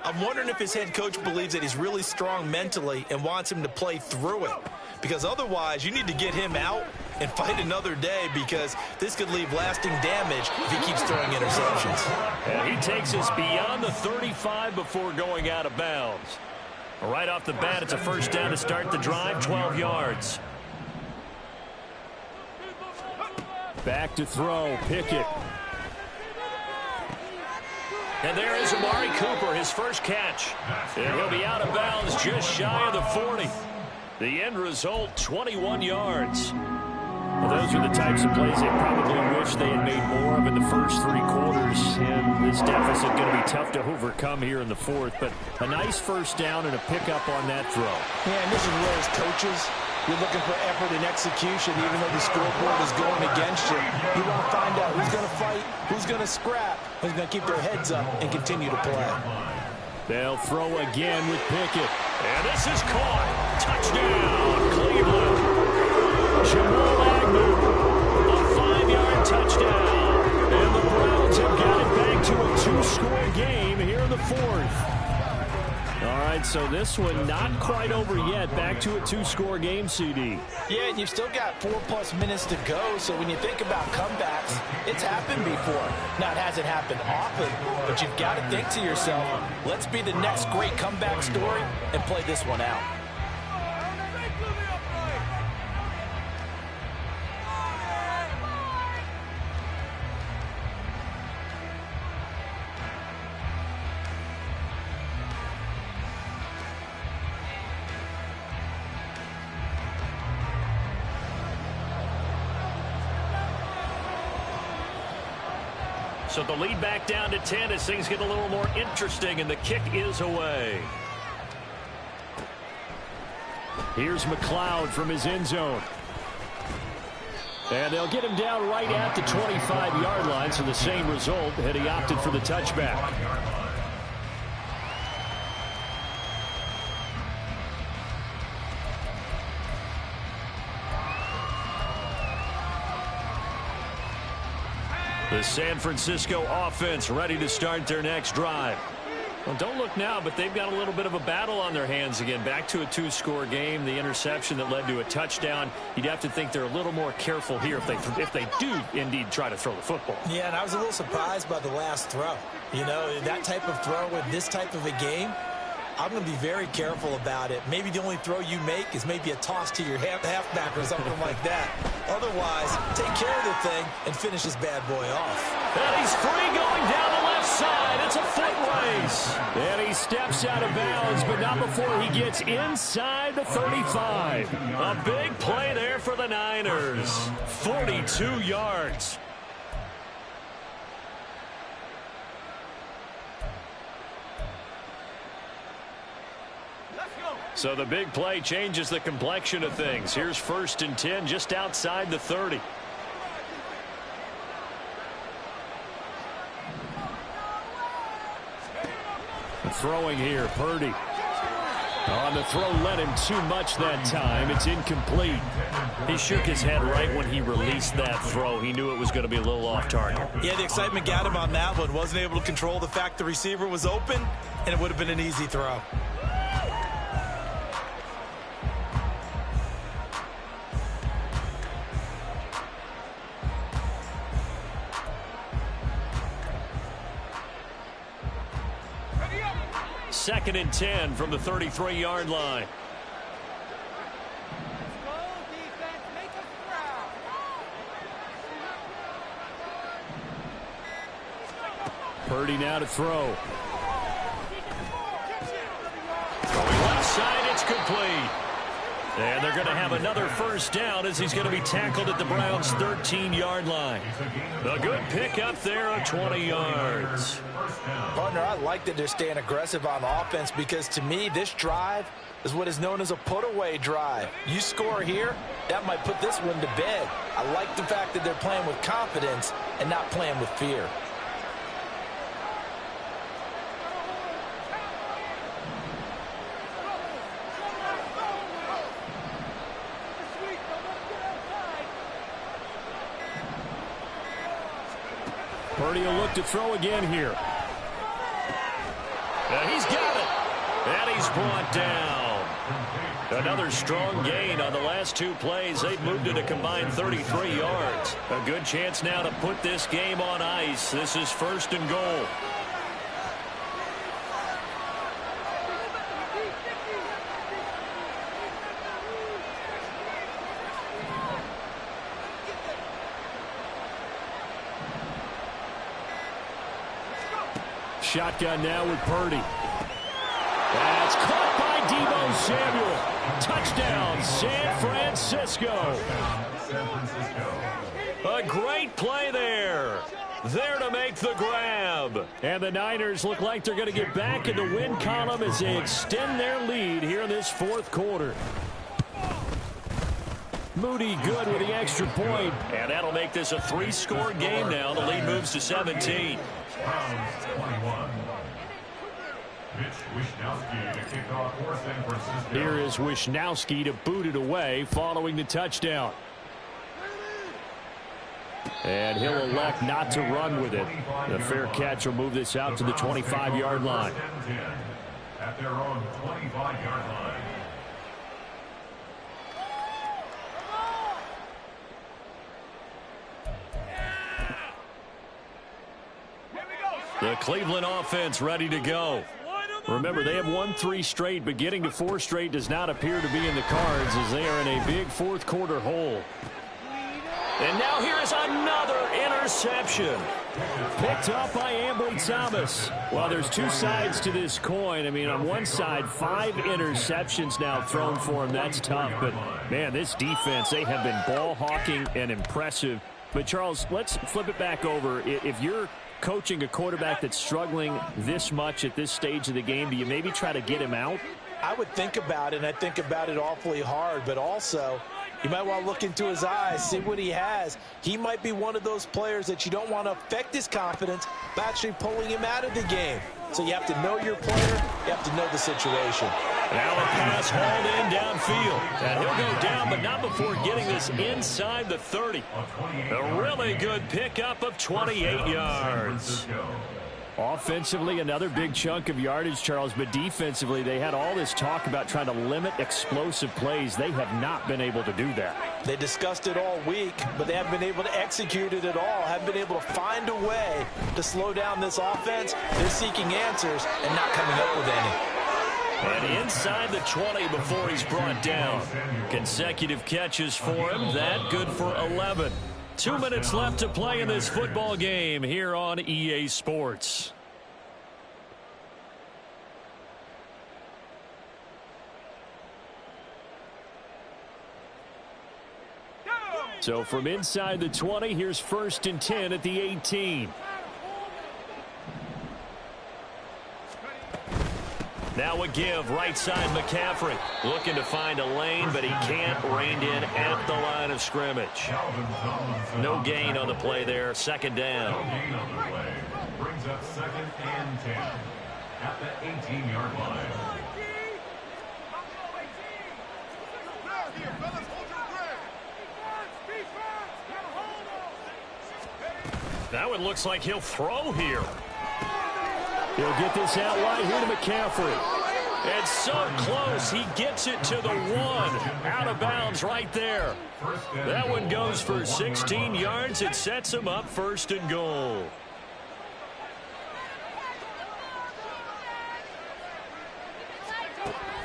I'm wondering if his head coach believes that he's really strong mentally and wants him to play through it. Because otherwise, you need to get him out and fight another day, because this could leave lasting damage if he keeps throwing interceptions. And he takes us beyond the 35 before going out of bounds. Right off the bat, it's a first down to start the drive, 12 yards. Back to throw, Pickett. And there is Amari Cooper, his first catch. And he'll be out of bounds just shy of the 40. The end result, 21 yards. Well, those are the types of plays they probably wish they had made more of in the first 3 quarters. And this deficit going to be tough to overcome here in the 4th. But a nice first down and a pickup on that throw. Yeah, and this is where as coaches, you're looking for effort and execution, even though the scoreboard is going against you. You want to find out who's going to fight, who's going to scrap, who's going to keep their heads up and continue to play. They'll throw again with Pickett. And this is caught. Touchdown, Cleveland. Jamal Agnew, a 5-yard touchdown. And the Browns have got it back to a 2-score game here in the 4th. All right, so this one not quite over yet. Back to a 2-score game, CD. Yeah, and you've still got 4+ minutes to go, so when you think about comebacks, it's happened before. Now, it hasn't happened often, but you've got to think to yourself, let's be the next great comeback story and play this one out. So the lead back down to 10 as things get a little more interesting, and the kick is away. Here's McLeod from his end zone. And they'll get him down right at the 25-yard line, so the same result had he opted for the touchback. The San Francisco offense ready to start their next drive. Well, don't look now, but they've got a little bit of a battle on their hands again. Back to a 2-score game. The interception that led to a touchdown. You'd have to think they're a little more careful here if they do indeed try to throw the football. Yeah, and I was a little surprised by the last throw. You know, that type of throw in this type of a game, I'm going to be very careful about it. Maybe the only throw you make is maybe a toss to your halfback or something like that. Otherwise, take care of the thing and finish this bad boy off. And he's free going down the left side. It's a foot race. And he steps out of bounds, but not before he gets inside the 35. A big play there for the Niners. 42 yards. So the big play changes the complexion of things. Here's 1st and 10 just outside the 30. throwing here. Purdy. On the throw, led him too much that time. It's incomplete. He shook his head right when he released that throw. He knew it was going to be a little off target. Yeah, the excitement got him on that one. Wasn't able to control the fact the receiver was open, and it would have been an easy throw. Second and 10 from the 33-yard line. Purdy now to throw. Throwing left side, it's complete. And they're going to have another first down as he's going to be tackled at the Browns' 13-yard line. A good pick up there of 20 yards. Partner, I like that they're staying aggressive on offense because, to me, this drive is what is known as a put-away drive. You score here, that might put this one to bed. I like the fact that they're playing with confidence and not playing with fear. Purdy will look to throw again here. And he's got it. And he's brought down. Another strong gain on the last two plays. They've moved it a combined 33 yards. A good chance now to put this game on ice. This is first and goal. Shotgun now with Purdy. That's caught by Deebo Samuel. Touchdown, San Francisco. A great play there. There to make the grab. And the Niners look like they're going to get back in the win column as they extend their lead here in this fourth quarter. Moody good with the extra point. And that'll make this a three-score game now. The lead moves to 17. Browns 21. Wishnowsky to kick off for San Francisco. Here is Wishnowsky to boot it away following the touchdown. And he'll elect not to run with it. The fair catch will move this out to the 25-yard line. At their own 25-yard line. The Cleveland offense ready to go. Remember, they have won 3 straight, but getting to 4 straight does not appear to be in the cards as they are in a big fourth quarter hole. And now here is another interception. Picked up by Ambry Thomas. Well, there's two sides to this coin. I mean, on one side, 5 interceptions now thrown for him. That's tough. But, man, this defense, they have been ball hawking and impressive. But, Charles, let's flip it back over. If you're coaching a quarterback that's struggling this much at this stage of the game, do you maybe try to get him out? I would think about it, and I think about it awfully hard, but also you might want to look into his eyes, see what he has. He might be one of those players that you don't want to affect his confidence by actually pulling him out of the game. So you have to know your player, you have to know the situation. Now a pass hauled in downfield. And he'll go down, but not before getting this inside the 30. A really good pickup of 28 yards. Offensively, another big chunk of yardage, Charles, but defensively, they had all this talk about trying to limit explosive plays. They have not been able to do that. They discussed it all week, but they haven't been able to execute it at all, haven't been able to find a way to slow down this offense. They're seeking answers and not coming up with any. And inside the 20 before he's brought down. Consecutive catches for him. That good for 11. 2 minutes left to play in this football game here on EA Sports. So from inside the 20, here's 1st and 10 at the 18. Now a give, right side McCaffrey. Looking to find a lane, but he can't. Reined in at the line of scrimmage. No gain on the play there. 2nd down. No gain on the play. Brings up 2nd and 10. at the 18-yard line. That one looks like he'll throw here. He'll get this out wide here to McCaffrey. It's so close, he gets it to the 1. Out of bounds right there. That one goes for 16 yards. It sets him up 1st and goal.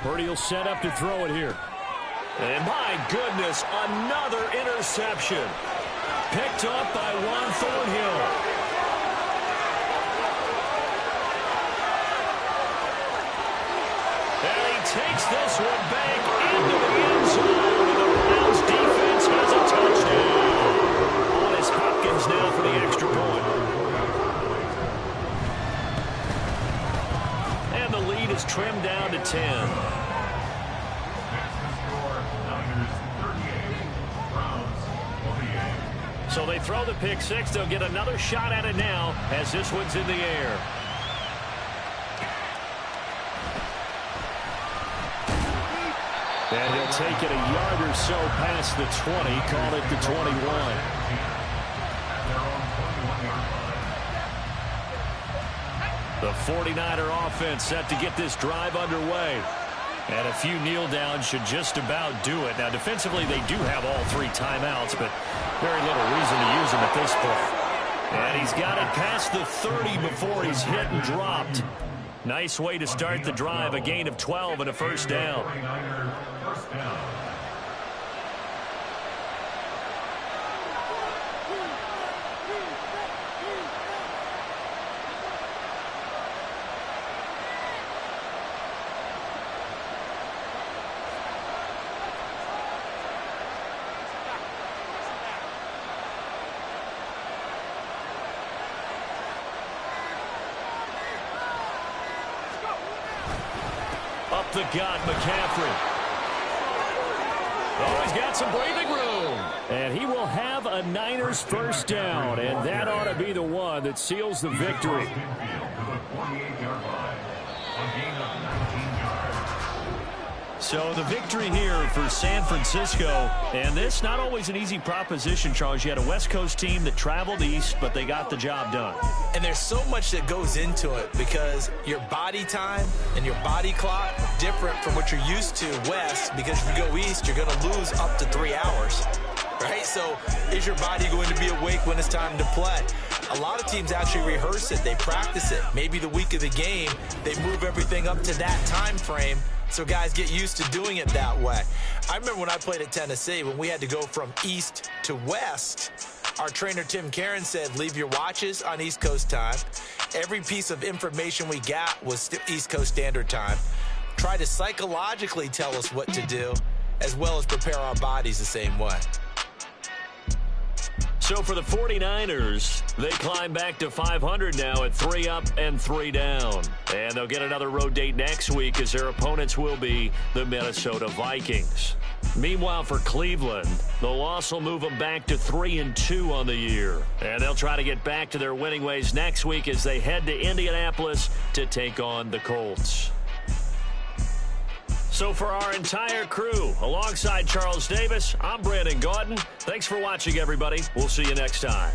Purdy will set up to throw it here. And my goodness, another interception. Picked up by Juan Thornhill. And he takes this one back into the end zone. And the Browns defense has a touchdown. On is Hopkins now for the extra point. And the lead is trimmed down to 10. So they throw the pick six. They'll get another shot at it now as this one's in the air. And he'll take it a yard or so past the 20. Call it the 21. The 49er offense set to get this drive underway. And a few kneel downs should just about do it. Now, defensively, they do have all 3 timeouts, but very little reason to use them at this point. And he's got it past the 30 before he's hit and dropped. Nice way to start the drive, a gain of 12 and a first down. The gut, McCaffrey. Oh, he's got some breathing room. And he will have a Niners first down, and that ought to be the one that seals the victory. So the victory here for San Francisco, and this not always an easy proposition, Charles. You had a West Coast team that traveled east, but they got the job done. And there's so much that goes into it because your body time and your body clock different from what you're used to west, because if you go east, you're going to lose up to 3 hours, right? So is your body going to be awake when it's time to play? A lot of teams actually rehearse it. They practice it. Maybe the week of the game, they move everything up to that time frame so guys get used to doing it that way. I remember when I played at Tennessee, when we had to go from east to west, our trainer Tim Karen said, leave your watches on East Coast time. Every piece of information we got was East Coast Standard Time. Try to psychologically tell us what to do, as well as prepare our bodies the same way. So for the 49ers, they climb back to 500 now at 3 up and 3 down. And they'll get another road date next week as their opponents will be the Minnesota Vikings. Meanwhile, for Cleveland, the loss will move them back to 3-2 on the year. And they'll try to get back to their winning ways next week as they head to Indianapolis to take on the Colts. So for our entire crew, alongside Charles Davis, I'm Brandon Gaudin. Thanks for watching, everybody. We'll see you next time.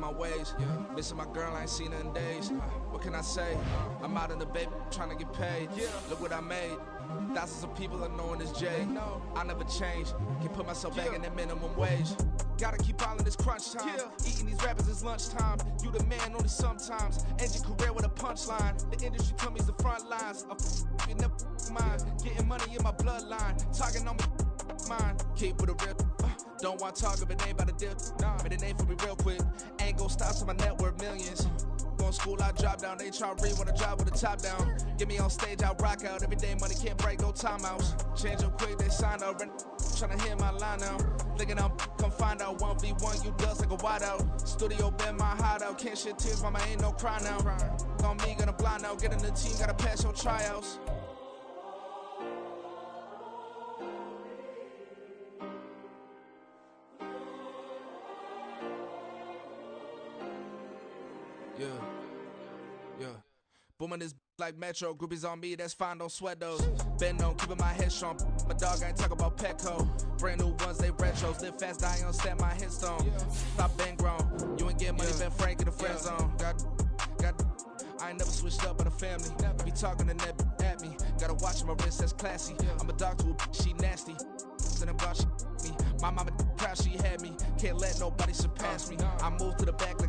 on my ways. Missing my girl, I ain't seen her in days. What can I say? I'm out in the baby, trying to get paid. Look what I made. Thousands of people are knowing this Jay. I never change. Can put myself back in that minimum wage. Gotta keep all in this crunch time. Eating these rappers is lunchtime. You the man only sometimes. End your career with a punchline. The industry tell me the front lines. You never mind. Getting money in my bloodline. Talking on me, mine. Keep with a real. Don't want to talk if it ain't about a deal. But it ain't for me real quick. Ain't gon' stop till my net worth millions. Going school, I drop down. They try to read when I drive with the top down. Get me on stage, I rock out. Every day money can't break, no timeouts. Change up quick, they sign up. Tryna hear my line now. Thinking I'm come find out 1v1, you dust like a wideout. Studio been my hideout. Can't shed tears, mama ain't no cry now. On me, gonna blind out. Get in the team, gotta pass your tryouts. Yeah. Booming this like Metro. Groupies on me, that's fine, don't sweat those. Been on, keeping my head strong. My dog ain't talk about Petco. Brand new ones, they retros. Live fast, die on, stand my headstone. Stop been grown. You ain't get money, been frank in the friend zone. I ain't never switched up on the family. Be talking to that at me. Gotta watch my wrist, that's classy. I'm a dog to a she nasty. Then about she me. My mama proud she had me. Can't let nobody surpass me. I moved to the back like a